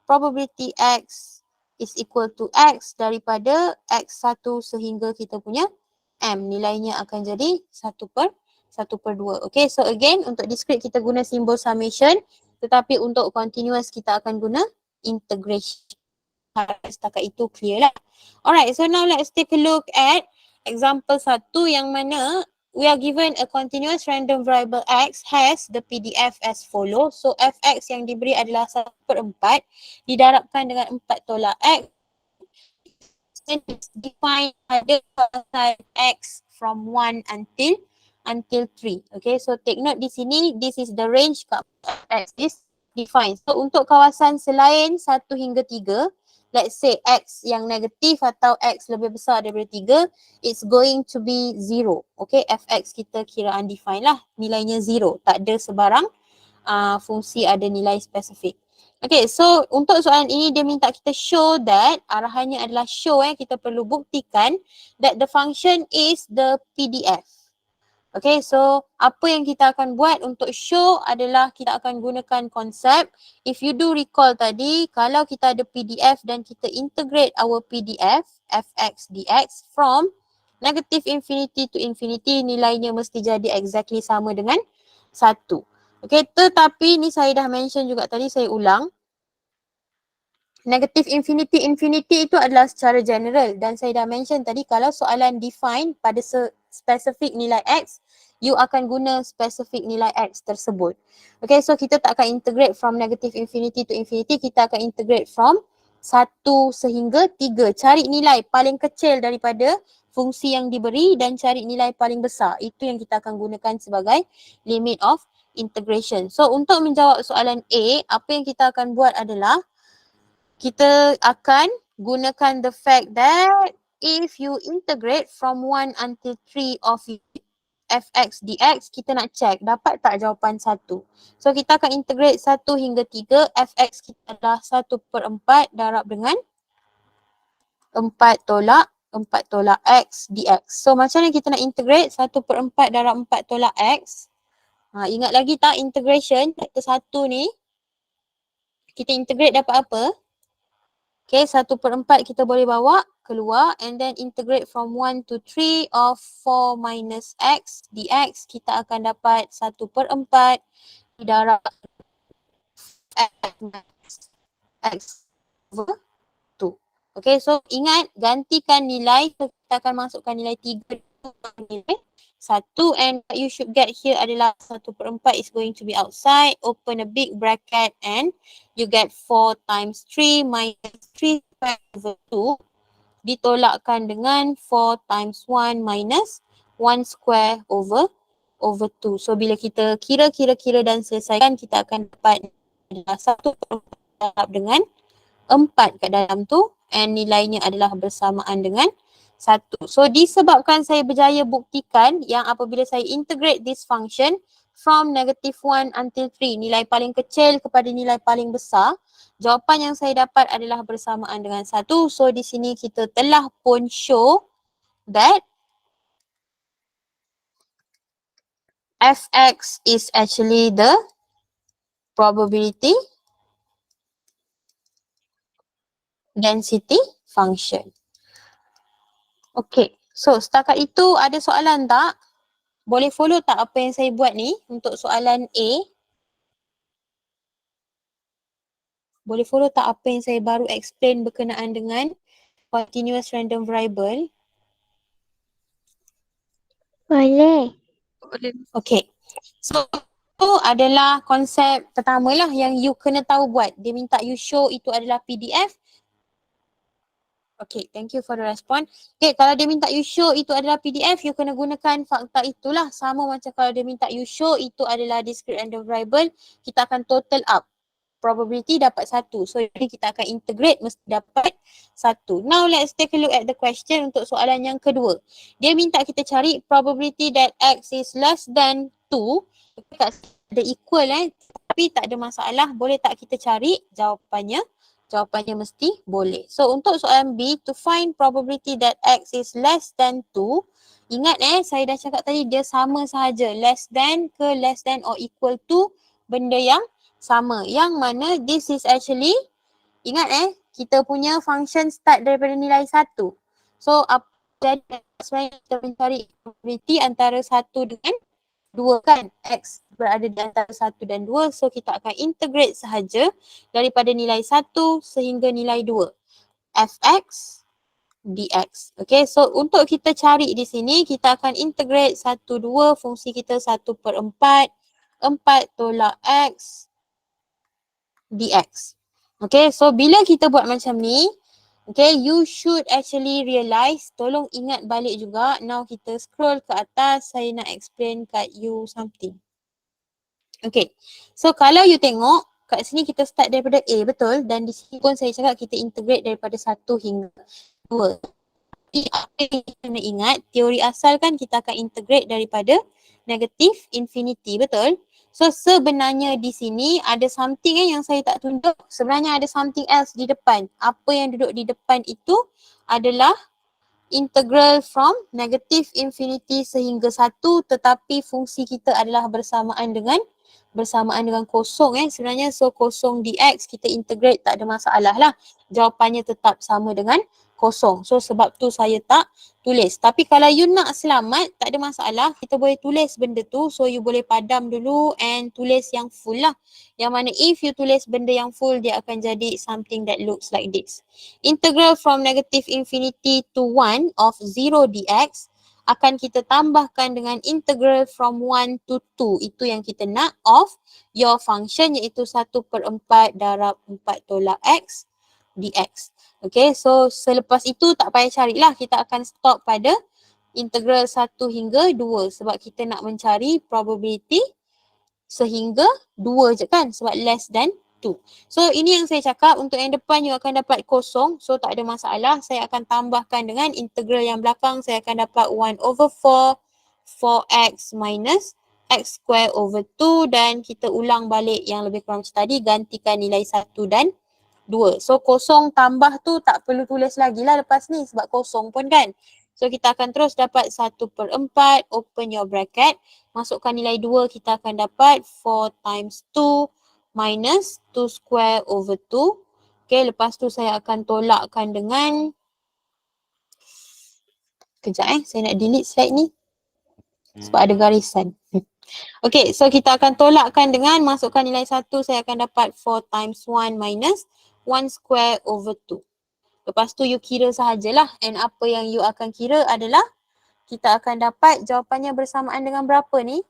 probability X is equal to X daripada X1 sehingga kita punya M. Nilainya akan jadi 1/2. Okay, so again untuk discrete kita guna simbol summation, tetapi untuk continuous kita akan guna integration. Setakat itu clear lah. Alright, so now let's take a look at example 1 yang mana we are given a continuous random variable X has the PDF as follows. So Fx yang diberi adalah 1/4 didarabkan dengan 4 tolak X. And define ada kawasan X from 1 until 3. Okay, so take note di sini, this is the range X is defined. So untuk kawasan selain 1 hingga 3, let's say X yang negatif atau X lebih besar daripada 3, it's going to be 0. Okay, Fx kita kira undefined lah, nilainya 0. Tak ada sebarang fungsi ada nilai spesifik. Okay, so untuk soalan ini dia minta kita show that, arahannya adalah show kita perlu buktikan that the function is the PDF. Okay, so apa yang kita akan buat untuk show adalah kita akan gunakan konsep. If you do recall tadi, kalau kita ada PDF dan kita integrate our PDF, Fx dx from negative infinity to infinity, nilainya mesti jadi exactly sama dengan 1. Okay, tetapi ni saya dah mention juga tadi, saya ulang. Negative infinity itu adalah secara general dan saya dah mention tadi kalau soalan define pada spesifik nilai X, you akan guna spesifik nilai X tersebut. Okay, so kita tak akan integrate from negative infinity to infinity, kita akan integrate from 1 sehingga 3. Cari nilai paling kecil daripada fungsi yang diberi dan cari nilai paling besar. Itu yang kita akan gunakan sebagai limit of integration. So untuk menjawab soalan A, apa yang kita akan buat adalah kita akan gunakan the fact that if you integrate from 1 until 3 of Fx dx, kita nak check dapat tak jawapan 1. So kita akan integrate 1 hingga 3, Fx kita adalah 1/4 darab dengan 4 tolak X dx. So macam mana kita nak integrate 1/4 darab 4 tolak X? Ingat lagi tak integration faktor 1 ni? Kita integrate dapat apa? Okay, 1/4 kita boleh bawa keluar and then integrate from 1 to 3 of 4 minus X dx. Kita akan dapat 1/4 didarab X over 2. Okay, so ingat gantikan nilai, so kita akan masukkan nilai 3 nilai 1 and what you should get here adalah 1/4 is going to be outside, open a big bracket and you get 4 times 3 minus 3 over 2 ditolakkan dengan 4 times 1 minus 1 square over 2. So bila kita kira dan selesaikan, kita akan dapat 1/4 dengan 4 kat dalam tu and nilainya adalah bersamaan dengan 1. So disebabkan saya berjaya buktikan yang apabila saya integrate this function from negative 1 until 3, nilai paling kecil kepada nilai paling besar, jawapan yang saya dapat adalah bersamaan dengan 1. So di sini kita telah pun show that Fx is actually the probability density function. Okay, so setakat itu ada soalan tak? Boleh follow tak apa yang saya buat ni untuk soalan A? Boleh follow tak apa yang saya baru explain berkenaan dengan continuous random variable? Boleh. Okay, so itu adalah konsep pertama lah yang you kena tahu buat. Dia minta you show itu adalah PDF. Okay, thank you for the response. Okay, kalau dia minta you show itu adalah PDF, you kena gunakan fakta itulah. Sama macam kalau dia minta you show itu adalah discrete random variable, kita akan total up. Probability dapat 1. So jadi kita akan integrate mesti dapat 1. Now let's take a look at the question untuk soalan yang kedua. Dia minta kita cari probability that X is less than 2. Kat ada equal tapi tak ada masalah. Boleh tak kita cari jawapannya? Jawapannya mesti boleh. So untuk soalan B, to find probability that X is less than 2, Ingat saya dah cakap tadi dia sama sahaja. Less than ke less than or equal to benda yang sama. Yang mana this is actually, ingat kita punya function start daripada nilai 1. So apa jadi sebenarnya kita mencari probability antara 1 dengan 2 kan. X berada di antara 1 dan 2. So kita akan integrate sahaja daripada nilai 1 sehingga nilai 2. Fx dx. Okay, so untuk kita cari di sini, kita akan integrate 1, 2, fungsi kita 1/4, 4 tolak x dx. Okay, so bila kita buat macam ni, okay, you should actually realise, tolong ingat balik juga, now kita scroll ke atas, saya nak explain kat you something. Okay, so kalau you tengok, kat sini kita start daripada A, betul? Dan di sini pun saya cakap kita integrate daripada 1 hingga 2. Tapi apa yang kita kena ingat, teori asal kan kita akan integrate daripada negatif infinity, betul? So sebenarnya di sini ada something yang saya tak tunjuk. Sebenarnya ada something else di depan. Apa yang duduk di depan itu adalah integral from negative infinity sehingga 1, tetapi fungsi kita adalah bersamaan dengan kosong sebenarnya. So kosong dx kita integrate tak ada masalah lah. Jawapannya tetap sama dengan kosong. So sebab tu saya tak tulis. Tapi kalau you nak selamat tak ada masalah. Kita boleh tulis benda tu. So you boleh padam dulu and tulis yang full lah. Yang mana if you tulis benda yang full dia akan jadi something that looks like this. Integral from negative infinity to 1 of 0 dx akan kita tambahkan dengan integral from 1 to 2. Itu yang kita nak of your function iaitu 1/4 darab 4 tolak x dx. Okay, so selepas itu tak payah carilah. Kita akan stop pada integral 1 hingga 2 sebab kita nak mencari probability sehingga 2 je kan sebab less than 2. So ini yang saya cakap, untuk yang depan you akan dapat kosong. So tak ada masalah. Saya akan tambahkan dengan integral yang belakang. Saya akan dapat 1/4 4x minus x square over 2 dan kita ulang balik yang lebih kurang macam tadi. Gantikan nilai 1 dan 2. So kosong tambah tu tak perlu tulis lagi lah lepas ni sebab kosong pun kan. So kita akan terus dapat 1/4, open your bracket. Masukkan nilai 2, kita akan dapat 4 times 2 minus 2 square over 2. Okay, lepas tu saya akan tolakkan dengan, kejap saya nak delete slide ni sebab ada garisan. Okay, so kita akan tolakkan dengan masukkan nilai 1, saya akan dapat 4 times 1 minus 1 square over 2. Lepas tu you kira sahajalah, and apa yang you akan kira adalah kita akan dapat jawapannya bersamaan dengan berapa ni?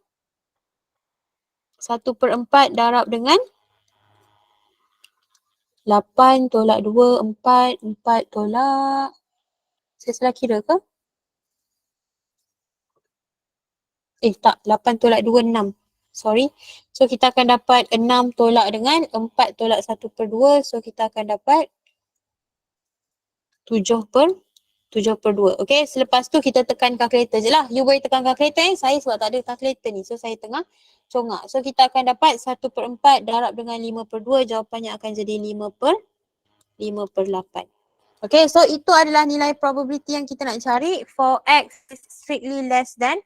1/4 darab dengan 8 tolak 2, 4, 4 tolak, saya salah kira ke? Tak, 8 tolak 2, 6. Sorry. So kita akan dapat 6 tolak dengan 4 tolak 1/2. So kita akan dapat 7/2. Okay, selepas tu kita tekan calculator je lah. You boleh tekan calculator saya sebab tak ada calculator ni. So saya tengah congak. So kita akan dapat 1/4 darab dengan 5/2. Jawapannya akan jadi 5/8. Okay, so itu adalah nilai probability yang kita nak cari for x is strictly less than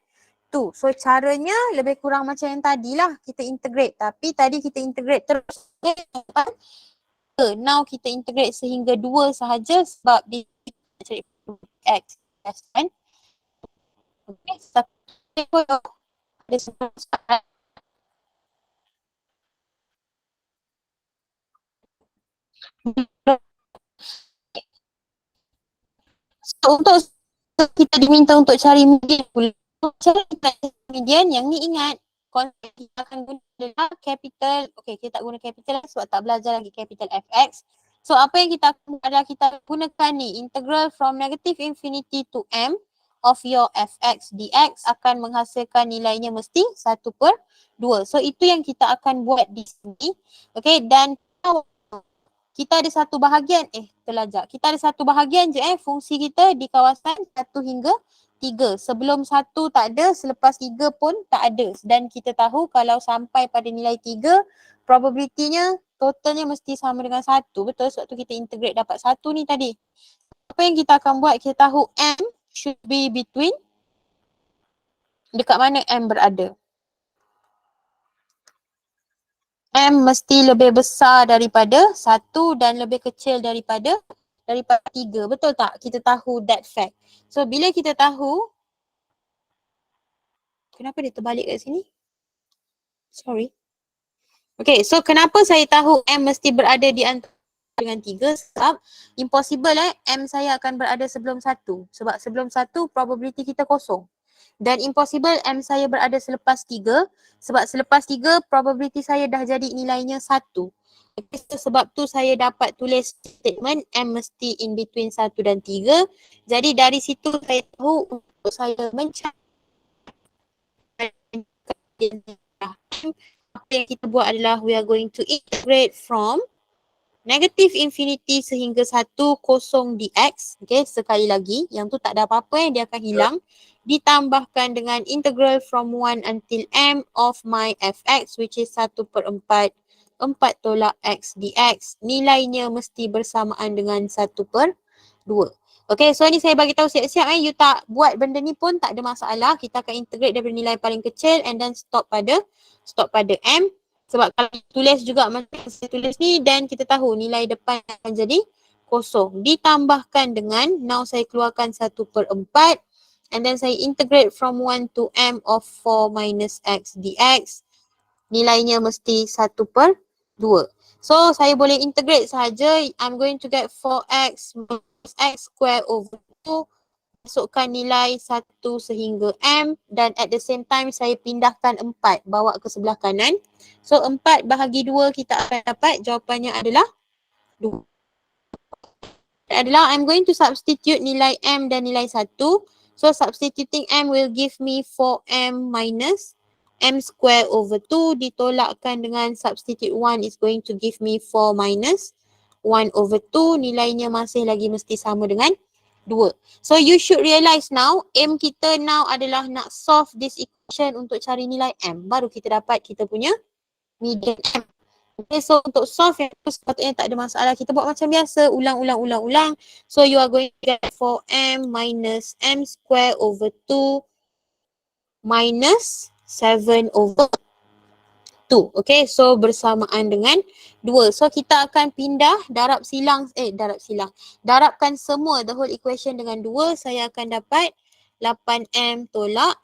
2. So caranya lebih kurang macam yang tadi lah. Kita integrate. Tapi tadi kita integrate terus. Now kita integrate sehingga 2 sahaja sebab di cari x less than. Okay, tapi ada soalan. So untuk kita diminta untuk cari median pula. Cara kita cari median yang ni ingat konsep kita akan guna capital. Okay, kita tak guna capital sebab tak belajar lagi capital fx. So apa yang kita akan adalah kita gunakan ni integral from negative infinity to m of your fx dx akan menghasilkan nilainya mesti 1/2. So itu yang kita akan buat di sini. Okay, dan kita ada satu bahagian, terlajak. Kita ada satu bahagian je fungsi kita di kawasan 1 hingga 3. Sebelum 1 tak ada, selepas 3 pun tak ada. Dan kita tahu kalau sampai pada nilai 3, probability-nya totalnya mesti sama dengan 1. Betul? Sebab tu kita integrate dapat 1 ni tadi. Apa yang kita akan buat, kita tahu M should be between dekat mana M berada? M mesti lebih besar daripada 1 dan lebih kecil daripada 3. Betul tak? Kita tahu that fact. So bila kita tahu, kenapa dia terbalik kat sini? Sorry. Okay, so kenapa saya tahu M mesti berada di antara dengan 3? Sebab impossible M saya akan berada sebelum 1. Sebab sebelum 1 probability kita kosong. Dan impossible M saya berada selepas 3 sebab selepas 3 probability saya dah jadi nilainya 1. Okay, so sebab tu saya dapat tulis statement M mesti in between 1 dan 3. Jadi dari situ saya tahu untuk saya mencari apa yang kita buat adalah we are going to integrate from negative infinity sehingga 1 kosong dx. Okay, sekali lagi yang tu tak ada apa-apa dia akan hilang. Ditambahkan dengan integral from 1 until m of my fx which is 1/4 4 tolak x dx. Nilainya mesti bersamaan dengan 1/2. Okay, so ni saya bagi tahu siap-siap you tak buat benda ni pun tak ada masalah. Kita akan integrate daripada nilai paling kecil and then stop pada m. Sebab kalau tulis juga macam saya tulis ni dan kita tahu nilai depan akan jadi kosong. Ditambahkan dengan now saya keluarkan 1/4 and then saya integrate from 1 to m of 4 minus x dx. Nilainya mesti 1/2. So saya boleh integrate sahaja. I'm going to get 4x minus x square over 2. Masukkan nilai 1 sehingga m dan at the same time saya pindahkan 4 bawa ke sebelah kanan. So 4 bahagi 2 kita akan dapat jawapannya adalah 2. I'm going to substitute nilai m dan nilai 1. So substituting m will give me 4m minus m square over 2 ditolakkan dengan substitute 1 is going to give me 4 minus 1 over 2. Nilainya masih lagi mesti sama dengan 2. So you should realize now, aim kita now adalah nak solve this equation untuk cari nilai m. Baru kita dapat kita punya median m. Okay, so untuk solve yang itu sepatutnya tak ada masalah. Kita buat macam biasa, ulang. So you are going to get 4m minus m square over 2 minus 7 over 2. Okay, so bersamaan dengan 2. So kita akan pindah darabkan semua the whole equation dengan 2. Saya akan dapat 8m tolak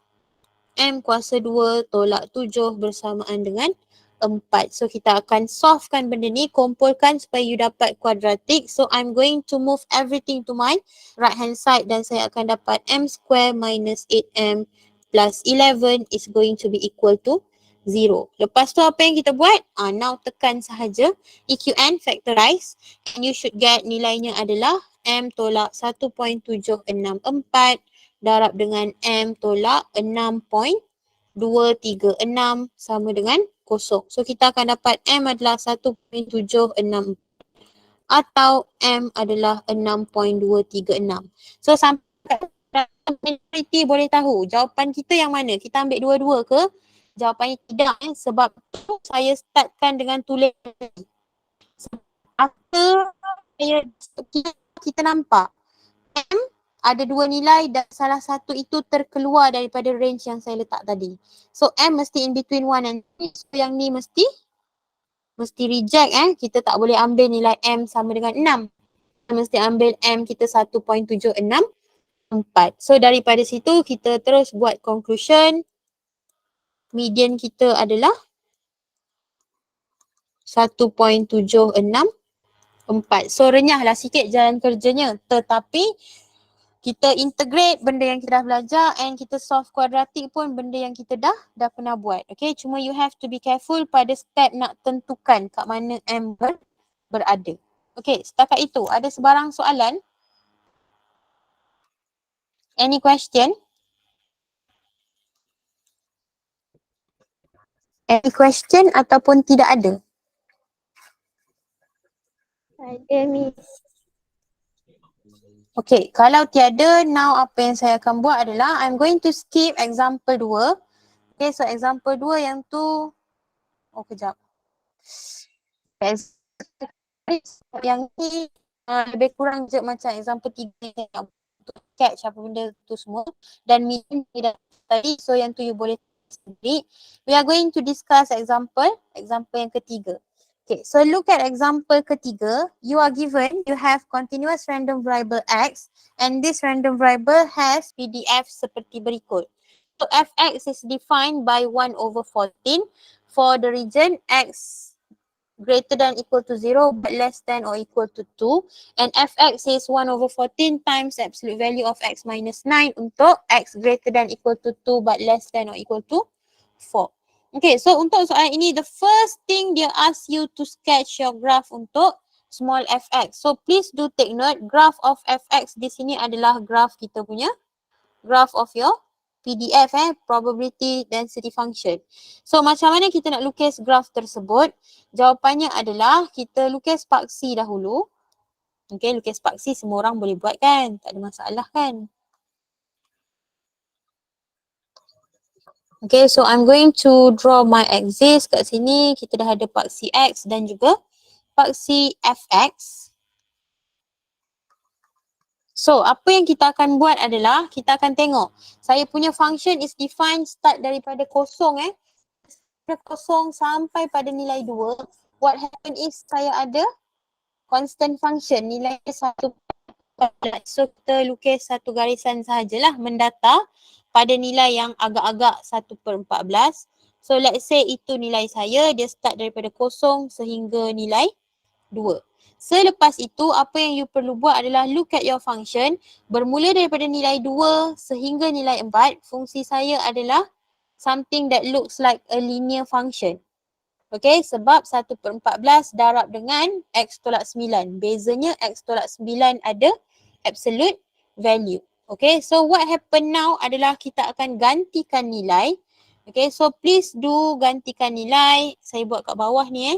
m kuasa 2 tolak 7 bersamaan dengan 4. So kita akan solvekan benda ni, kumpulkan supaya you dapat kuadratik. So I'm going to move everything to my right hand side dan saya akan dapat m square minus 8m plus 11 is going to be equal to 0. Lepas tu apa yang kita buat? Now tekan sahaja EQN factorize and you should get nilainya adalah m tolak 1.764 darab dengan m tolak 6.236 sama dengan 0. So kita akan dapat m adalah 1.764 atau m adalah 6.236. So sampai minoriti boleh tahu jawapan kita yang mana? Kita ambil dua-dua ke? Jawapannya tidak sebab tu saya startkan dengan tulis. After kita nampak M ada dua nilai dan salah satu itu terkeluar daripada range yang saya letak tadi. So M mesti in between 1 and 3. So yang ni mesti reject Kita tak boleh ambil nilai M sama dengan 6. Kita mesti ambil M kita 1.764. So daripada situ kita terus buat conclusion. Median kita adalah 1.764. So renyahlah sikit jalan kerjanya. Tetapi kita integrate benda yang kita dah belajar and kita solve kuadratik pun benda yang kita dah pernah buat. Okay, cuma you have to be careful pada step nak tentukan kat mana M berada. Okay, setakat itu ada sebarang soalan? Any question? Any question ataupun tidak ada? Ada, Miss. Okay, kalau tiada, now apa yang saya akan buat adalah I'm going to skip example 2. Okay, so example 2 yang tu, kejap. Yang ni lebih kurang je macam example 3 untuk catch apa benda tu semua. Dan median tidak tadi. So yang tu you boleh sendiri. We are going to discuss example yang ketiga. Okay, so look at example ketiga. You are given, you have continuous random variable x and this random variable has PDF seperti berikut. So fx is defined by 1 over 14 for the region x greater than equal to 0 but less than or equal to 2, and fx is 1 over 14 times absolute value of x minus 9 untuk x greater than equal to 2 but less than or equal to 4. Okay, so untuk soalan ini, the first thing dia ask you to sketch your graph untuk small fx. So please do take note, graph of fx di sini adalah graph kita punya, graph of your PDF probability density function. So macam mana kita nak lukis graph tersebut? Jawapannya adalah kita lukis paksi dahulu. Okay, lukis paksi semua orang boleh buat kan? Tak ada masalah kan? Okay, so I'm going to draw my axis kat sini. Kita dah ada paksi X dan juga paksi FX. So, apa yang kita akan buat adalah kita akan tengok saya punya function is defined start daripada kosong Daripada kosong sampai pada nilai 2. What happen is saya ada constant function nilai 1/14. So, kita lukis satu garisan sahajalah mendata pada nilai yang agak-agak 1/14. So, let's say itu nilai saya, dia start daripada kosong sehingga nilai 2. Selepas itu, apa yang you perlu buat adalah look at your function. Bermula daripada nilai 2 sehingga nilai 4, fungsi saya adalah something that looks like a linear function. Okay, sebab 1/14 darab dengan x tolak 9. Bezanya x tolak 9 ada absolute value. Okay, so what happen now adalah kita akan gantikan nilai. Okay, so please do gantikan nilai. Saya buat kat bawah ni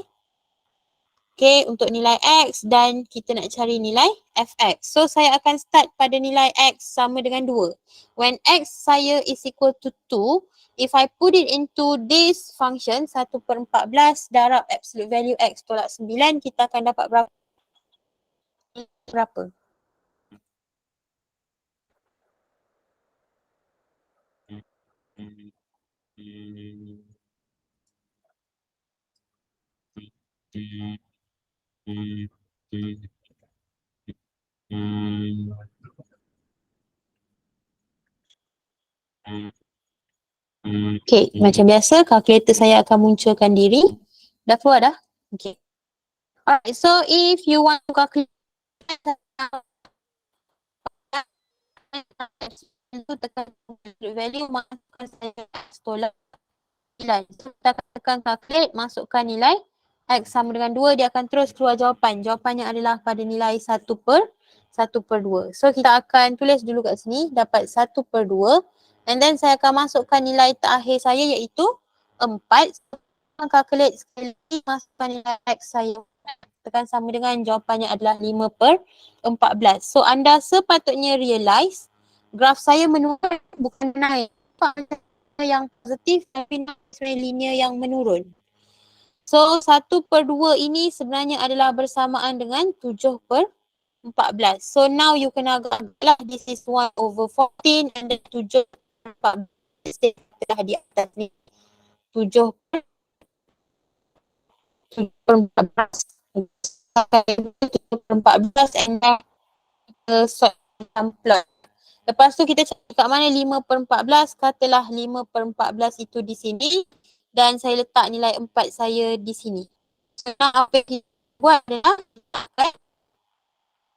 Okay, untuk nilai X dan kita nak cari nilai Fx. So, saya akan start pada nilai X sama dengan 2. When X saya is equal to 2, if I put it into this function, 1/14 darab absolute value X tolak 9, kita akan dapat berapa? Okay, macam biasa kalkulator saya akan munculkan diri. Dah keluar dah? Okay. Alright, so if you want to calculate itu tekan value, masukkan saya tolak 9. So, kita akan tekan calculate, masukkan nilai X sama dengan 2, dia akan terus keluar jawapan. Jawapannya adalah pada nilai 1/2. So, kita akan tulis dulu kat sini, dapat 1/2. And then saya akan masukkan nilai terakhir saya iaitu 4. So, calculate sekali lagi, masukkan nilai X saya. Tekan sama dengan jawapannya adalah 5/14. So, anda sepatutnya realize graf saya menurun bukan naik. Yang positif tapi sebenarnya linear yang menurun. So 1/2 ini sebenarnya adalah bersamaan dengan 7/14. So now you kena agak-agaklah, this is 1/14 and then 7/14 dah di atas ni. 7/14 and then sort plot. Lepas tu kita cari kat mana 5/14, katalah 5/14 itu di sini dan saya letak nilai 4 saya di sini. So, apa yang kita buat adalah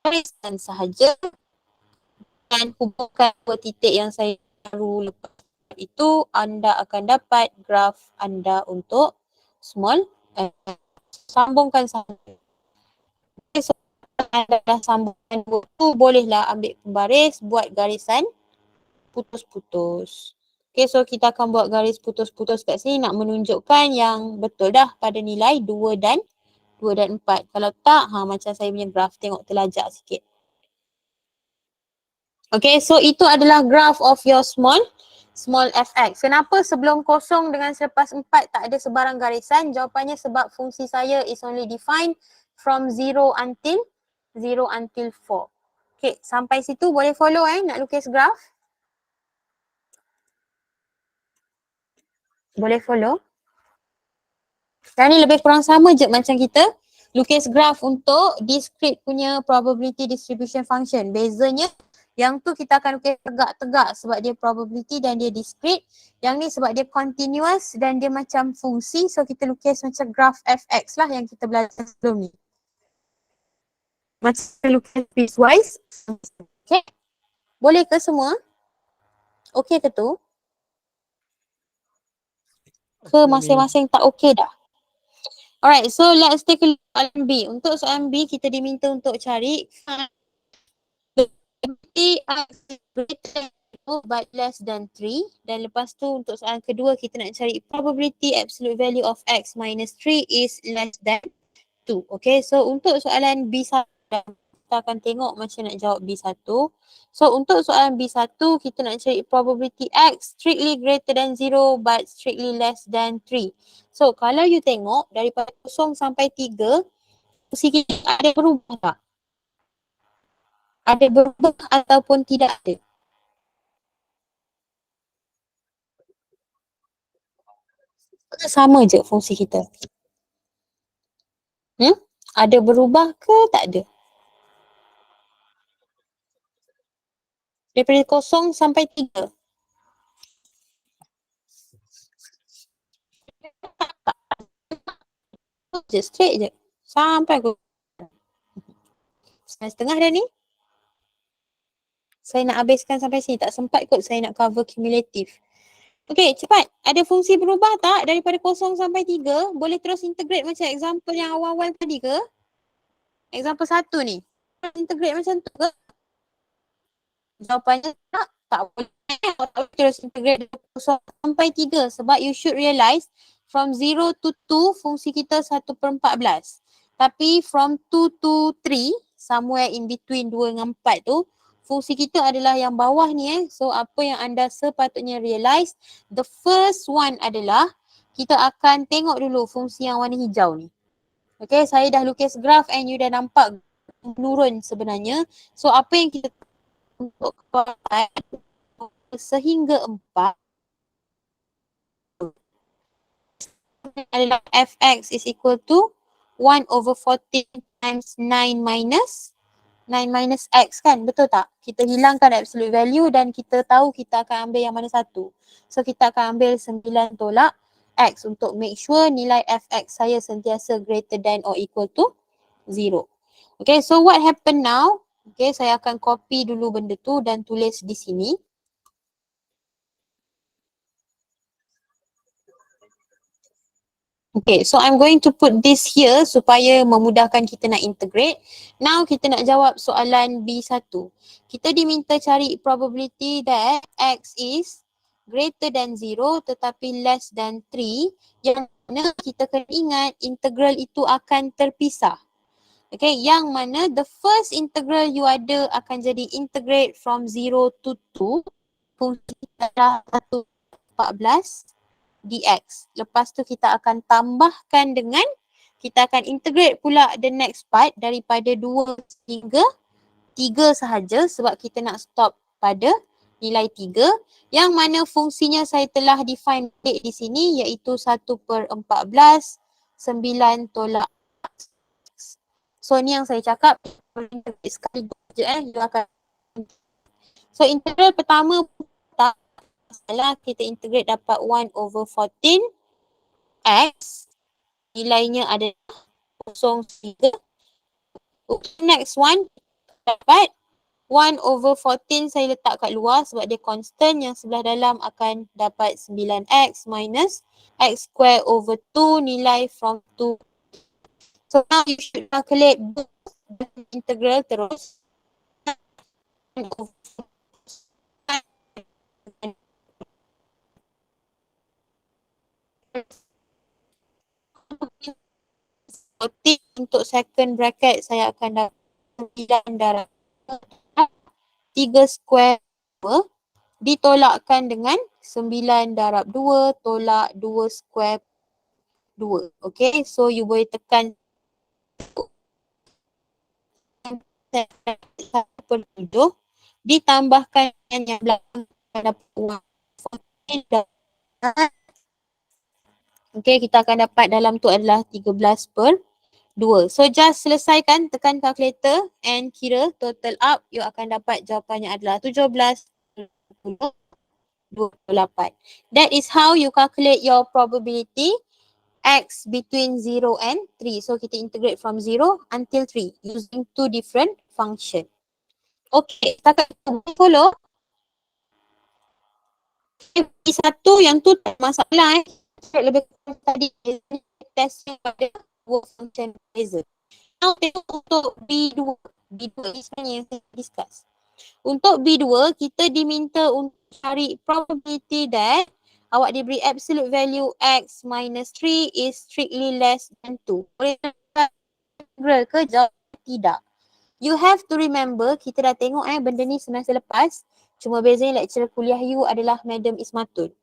garisan sahaja dan hubungkan dua titik yang saya baru lepas itu, anda akan dapat graf anda untuk small sambungkan sahaja. So, anda dah sambungkan dua tu, bolehlah ambil pembaris, buat garisan putus-putus. Okay, so kita akan buat garis putus-putus kat sini nak menunjukkan yang betul dah pada nilai 2 dan 4. Kalau tak, macam saya punya graf, tengok terlajak sikit. Okay, so itu adalah graph of your small fx. Kenapa sebelum kosong dengan selepas 4 tak ada sebarang garisan? Jawapannya sebab fungsi saya is only defined from 0 until 4. Okay, sampai situ boleh follow nak lukis graph? Boleh follow? Yang ni lebih kurang sama je macam kita lukis graph untuk discrete punya probability distribution function. Bezanya yang tu kita akan lukis tegak-tegak sebab dia probability dan dia discrete. Yang ni sebab dia continuous dan dia macam fungsi. So kita lukis macam graph fx lah yang kita belajar sebelum ni. Macam lukis piecewise. Okay. Boleh ke semua? Okay ke tu? Ke masing-masing tak okay dah? Alright, so let's take a look at soalan B. Untuk soalan B, kita diminta untuk cari probability but less than 3. Dan lepas tu untuk soalan kedua, kita nak cari probability absolute value of x minus 3 is less than 2. Okay, so untuk soalan B1, kita akan tengok macam nak jawab B1. So untuk soalan B1, kita nak cari probability x strictly greater than 0 but strictly less than 3. So kalau you tengok daripada 0 sampai 3, fungsi kita ada berubah tak? Ada berubah ataupun tidak ada? Sama je fungsi kita. Ada berubah ke tak ada? Daripada 0 sampai 3. Straight je. Sampai ke setengah dah ni. Saya nak habiskan sampai sini. Tak sempat kot saya nak cover cumulative. Okay, cepat. Ada fungsi berubah tak daripada 0 sampai 3? Boleh terus integrate macam example yang awal-awal tadi ke? Example 1 ni. Integrate macam tu ke? Jawapannya tak. Tak boleh. Tak boleh terus integrate dari 0 sampai 3. Sebab you should realise from 0 to 2 fungsi kita 1/14. Tapi from 2 to 3, somewhere in between 2 dengan 4 tu, fungsi kita adalah yang bawah ni. So apa yang anda sepatutnya realise, the first one adalah kita akan tengok dulu fungsi yang warna hijau ni. Okay, saya dah lukis graph and you dah nampak menurun sebenarnya. So apa yang kita untuk keluar sehingga 4 adalah fx is equal to 1/14 times 9 minus x kan, betul tak? Kita hilangkan absolute value dan kita tahu kita akan ambil yang mana satu. So kita akan ambil 9 tolak x untuk make sure nilai fx saya sentiasa greater than or equal to 0. Okay, so what happen now? Okay, saya akan copy dulu benda tu dan tulis di sini. Okay, so I'm going to put this here supaya memudahkan kita nak integrate. Now kita nak jawab soalan B1. Kita diminta cari probability that x is greater than 0 tetapi less than 3. Yang mana kita kena ingat integral itu akan terpisah. Okay, yang mana the first integral you ada akan jadi integrate from 0 to 2. Fungsi kita adalah 1/14. dx. Lepas tu kita akan tambahkan dengan, kita akan integrate pula the next part daripada 2 hingga 3 sahaja sebab kita nak stop pada nilai 3. Yang mana fungsinya saya telah define di sini iaitu 1/14, 9 tolak. So ni yang saya cakap, sekali je you akan. So integral pertama tak salah, kita integrate dapat 1/14 x, nilainya adalah 0.3. Next one dapat 1/14, saya letak kat luar sebab dia constant, yang sebelah dalam akan dapat 9x minus x square over 2 nilai from 2. So now you should calculate both integral terus. Untuk second bracket saya akan dapat 9 darab 3 square ditolakkan dengan 9 darab 2 tolak 2 square 2. Okay, so you boleh tekan 1/7 ditambahkan yang belakang dapat 1/14 Okay, kita akan dapat dalam tu adalah 13/2. So just selesaikan, tekan calculator and kira total up, you akan dapat jawapannya adalah 17/28. That is how you calculate your probability X between 0 and 3. So kita integrate from 0 until 3 using two different function. Okay, setakat itu follow. Satu yang tu tak ada masalah lebih kurang tadi test pada dua function beza. Now tengok untuk B2. B2 ni sebenarnya yang kita discuss. Untuk B2 kita diminta untuk cari probability that awak diberi absolute value X minus 3 is strictly less than 2. Boleh integral ke? Jawab tidak. You have to remember, kita dah tengok benda ni semester lepas. Cuma bezanya lecturer kuliah you adalah Madam Ismatul.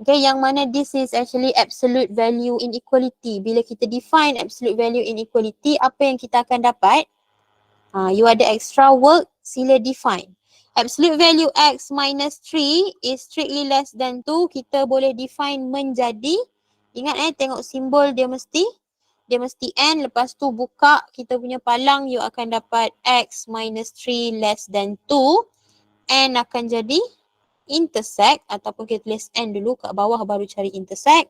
Okay, yang mana this is actually absolute value inequality. Bila kita define absolute value inequality, apa yang kita akan dapat? You ada extra work, sila define. Absolute value X minus 3 is strictly less than 2. Kita boleh define menjadi, ingat tengok simbol dia mesti N. Lepas tu buka kita punya palang, you akan dapat X minus 3 less than 2. N akan jadi intersect, ataupun kita tulis N dulu kat bawah baru cari intersect.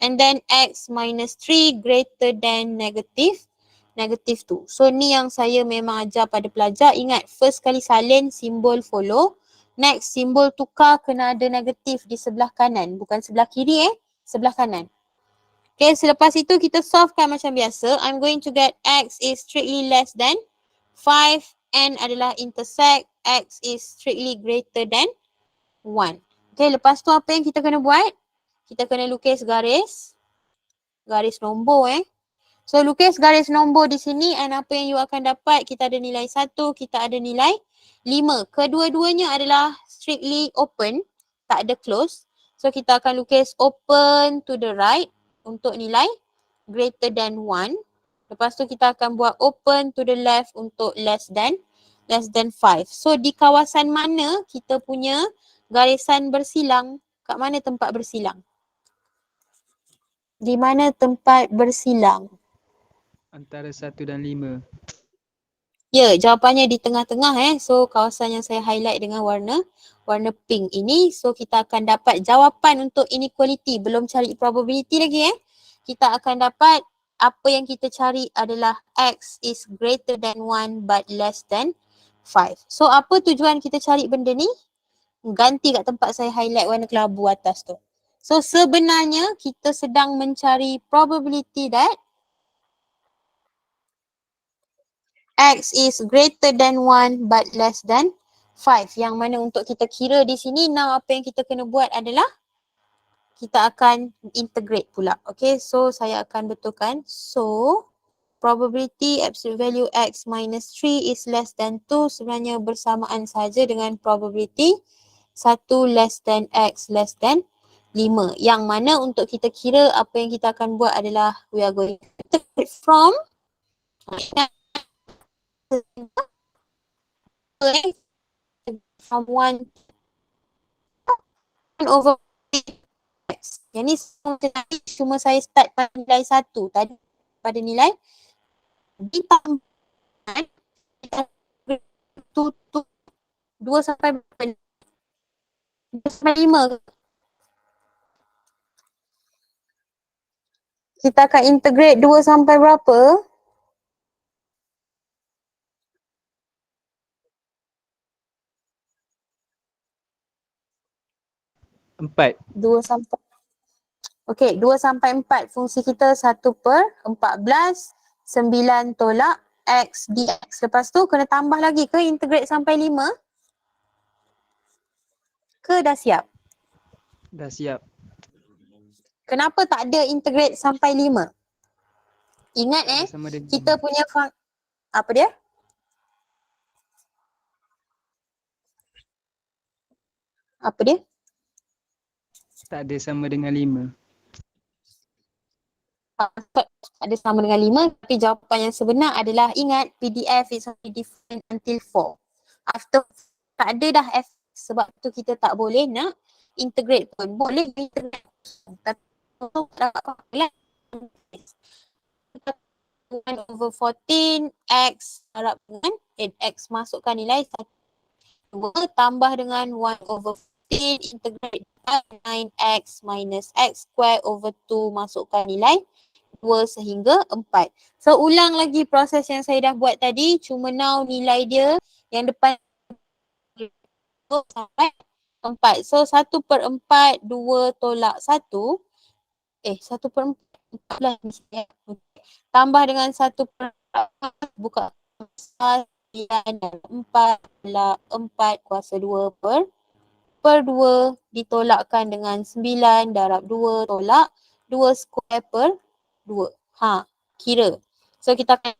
And then X minus 3 greater than negative 2. So ni yang saya memang ajar pada pelajar. Ingat, first kali salin simbol follow. Next simbol tukar kena ada negatif di sebelah kanan. Bukan sebelah kiri sebelah kanan. Okay, selepas itu kita solvekan macam biasa. I'm going to get X is strictly less than 5. N adalah intersect. X is strictly greater than 1. Okay, lepas tu apa yang kita kena buat? Kita kena lukis garis nombor So lukis garis nombor di sini, and apa yang you akan dapat? Kita ada nilai 1, kita ada nilai 5. Kedua-duanya adalah strictly open, tak ada close. So kita akan lukis open to the right untuk nilai greater than 1. Lepas tu kita akan buat open to the left untuk less than 5. So di kawasan mana kita punya garisan bersilang? Kat mana tempat bersilang? Di mana tempat bersilang? Antara 1 dan 5. Ya, jawapannya di tengah-tengah So kawasan yang saya highlight dengan warna pink ini. So kita akan dapat jawapan untuk inequality. Belum cari probability lagi Kita akan dapat apa yang kita cari adalah X is greater than 1 but less than 5. So apa tujuan kita cari benda ni? Ganti kat tempat saya highlight warna kelabu atas tu. So sebenarnya kita sedang mencari probability that X is greater than 1 but less than 5. Yang mana untuk kita kira di sini, now apa yang kita kena buat adalah kita akan integrate pula. Okay, so saya akan betulkan. So probability absolute value X minus 3 is less than 2 sebenarnya bersamaan saja dengan probability 1 less than X less than 5. Yang mana untuk kita kira apa yang kita akan buat adalah we are going to integrate from from 1 over X. Yang ni cuma saya start pada nilai 1 tadi, pada nilai ditambahkan 2 sampai 5. Kita akan integrate 2 sampai berapa? Empat. 2 sampai Okey, 2 sampai 4 fungsi kita 1/14, 9 tolak X dx. Lepas tu kena tambah lagi ke integrate sampai 5? Ke dah siap? Dah siap. Kenapa tak ada integrate sampai 5? Ingat Sama dengan, kita punya apa dia? Apa dia? tak ada sama dengan 5. Ada sama dengan 5, tapi jawapan yang sebenar adalah ingat PDF is only defined until 4. After tak ada dah F, sebab tu kita tak boleh nak integrate pun. Boleh integrate tapi dapat formula 1/14 X harap dengan X masukkan nilai 2 tambah dengan 1/14 integrate 9X minus X square over 2 masukkan nilai 2 sehingga 4. So ulang lagi proses yang saya dah buat tadi, cuma now nilai dia yang depan sampai 4. So 1/4 2 tolak 1, 1/4 14 tambah dengan 1/4 buka 9 dan 4 tolak 4 kuasa 2 per 2 ditolakkan dengan 9 darab 2 tolak 2 square per 2. Kira. So kita akan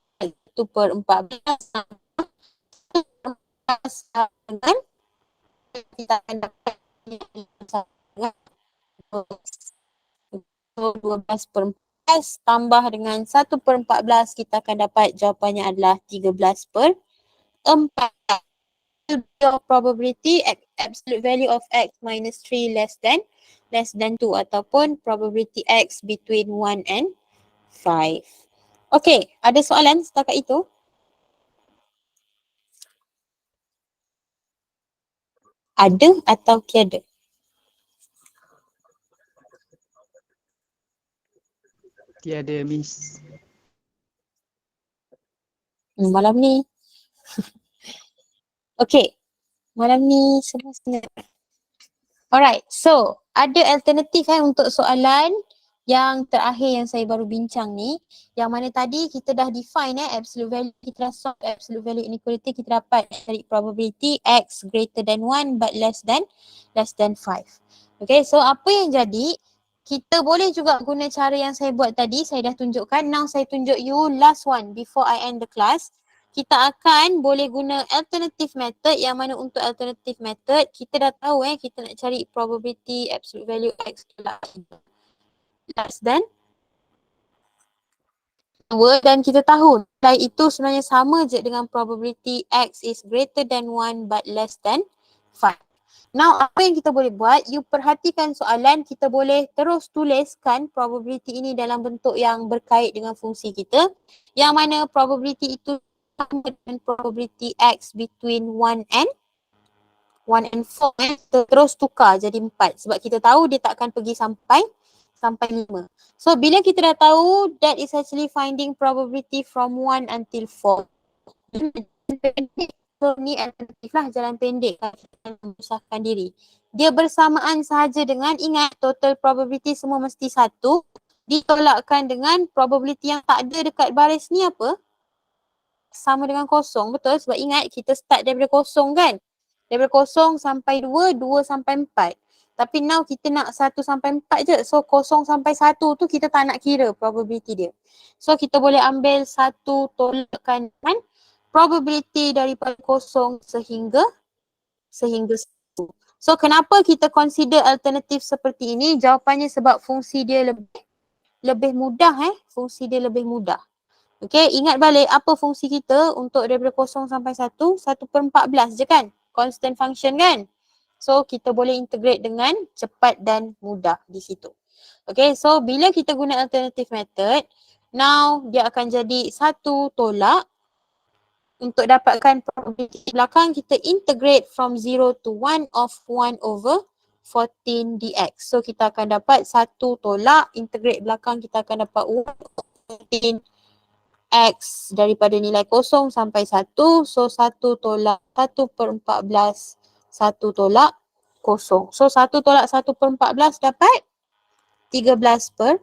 1/14 dengan kita akan dapat 12/14 tambah dengan 1/14 kita akan dapat jawapannya adalah 13/4. Your probability absolute value of X minus 3 less than 2 ataupun probability X between 1 and 5. Okay, ada soalan setakat itu? Ada atau tiada? Tiada, Miss. Malam ni. Okay, malam ni semua senang. Alright, so ada alternatif untuk soalan yang terakhir yang saya baru bincang ni, yang mana tadi kita dah define absolute value, kita dah solve absolute value inequality, kita dapat cari probability X greater than 1 but less than 5. Okay, so apa yang jadi, kita boleh juga guna cara yang saya buat tadi, saya dah tunjukkan. Now saya tunjuk you last one before I end the class. Kita akan boleh guna alternative method, yang mana untuk alternative method kita dah tahu kita nak cari probability absolute value X less than 2 dan kita tahu nilai itu sebenarnya sama je dengan probability X is greater than 1 but less than 5. Now apa yang kita boleh buat, you perhatikan soalan, kita boleh terus tuliskan probability ini dalam bentuk yang berkait dengan fungsi kita, yang mana probability itu sama dengan probability X between 1 and 4 kita terus tukar jadi 4 sebab kita tahu dia tak akan pergi sampai 5. So bila kita dah tahu, that is actually finding probability from 1 until 4. So ni alternatif lah, jalan pendek kalau kita nak membesarkan diri. Dia bersamaan sahaja dengan, ingat total probability semua mesti 1 ditolakkan dengan probability yang tak ada dekat baris ni apa? Sama dengan kosong, betul? Sebab ingat kita start daripada kosong kan? Daripada kosong sampai 2, 2 sampai 4. Tapi now kita nak 1 sampai 4 je. So kosong sampai 1 tu kita tak nak kira probability dia. So kita boleh ambil 1 tolakkan dengan probability daripada kosong sehingga 1. So kenapa kita consider alternatif seperti ini? Jawapannya sebab fungsi dia lebih mudah Fungsi dia lebih mudah. Okay, ingat balik apa fungsi kita untuk daripada 0 sampai 1, 1/14 je kan? Constant function kan? So kita boleh integrate dengan cepat dan mudah di situ. Okay, so bila kita guna alternative method, now dia akan jadi 1 tolak. Untuk dapatkan probability belakang, kita integrate from 0 to 1 of 1/14 dx. So kita akan dapat 1 tolak, integrate belakang kita akan dapat 1/14 X daripada nilai 0 sampai 1. So 1 tolak 1/14, 1 tolak 0. So 1 tolak 1/14 dapat 13/14.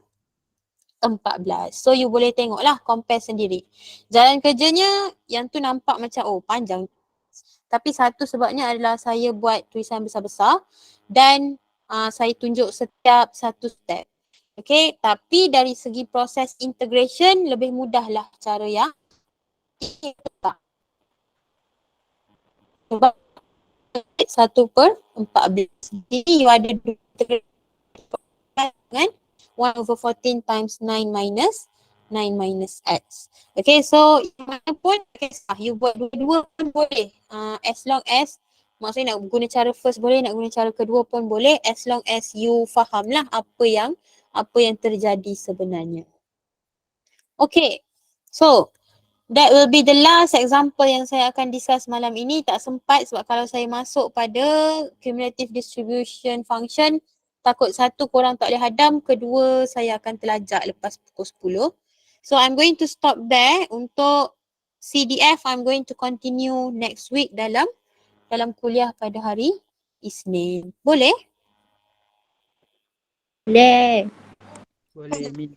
So you boleh tengoklah, compare sendiri. Jalan kerjanya yang tu nampak macam panjang. Tapi satu sebabnya adalah saya buat tulisan besar-besar dan saya tunjuk setiap satu step. Okay, tapi dari segi proses integration lebih mudahlah cara yang sebab 1/14. Jadi you ada dengan 1/14 times 9 minus X. Okay, so mana pun you buat dua-dua pun boleh. As long as, maksudnya nak guna cara first boleh, nak guna cara kedua pun boleh, as long as you faham lah apa yang apa yang terjadi sebenarnya. Okay, so that will be the last example yang saya akan discuss malam ini. Tak sempat sebab kalau saya masuk pada cumulative distribution function, takut satu korang tak boleh hadam, kedua saya akan terlajak lepas pukul 10. So I'm going to stop there. Untuk CDF, I'm going to continue next week dalam kuliah pada hari Isnin. Boleh? Boleh. Boleh Min.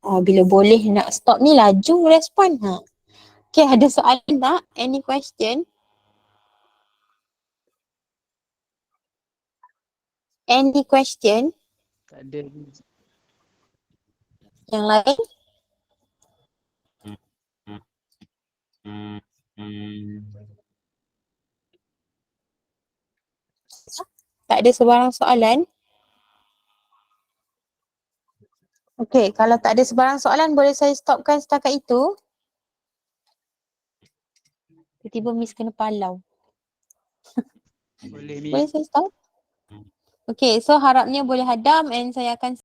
Oh, bila boleh nak stop ni laju respon. Okay, ada soalan tak? Any question? Any question? Tak ada Min. Yang lain? Tak ada sebarang soalan? Okay, kalau tak ada sebarang soalan boleh saya stopkan setakat itu. Tiba-tiba Miss kena palau. Boleh Min. Boleh saya stop? Okay, so harapnya boleh hadam and saya akan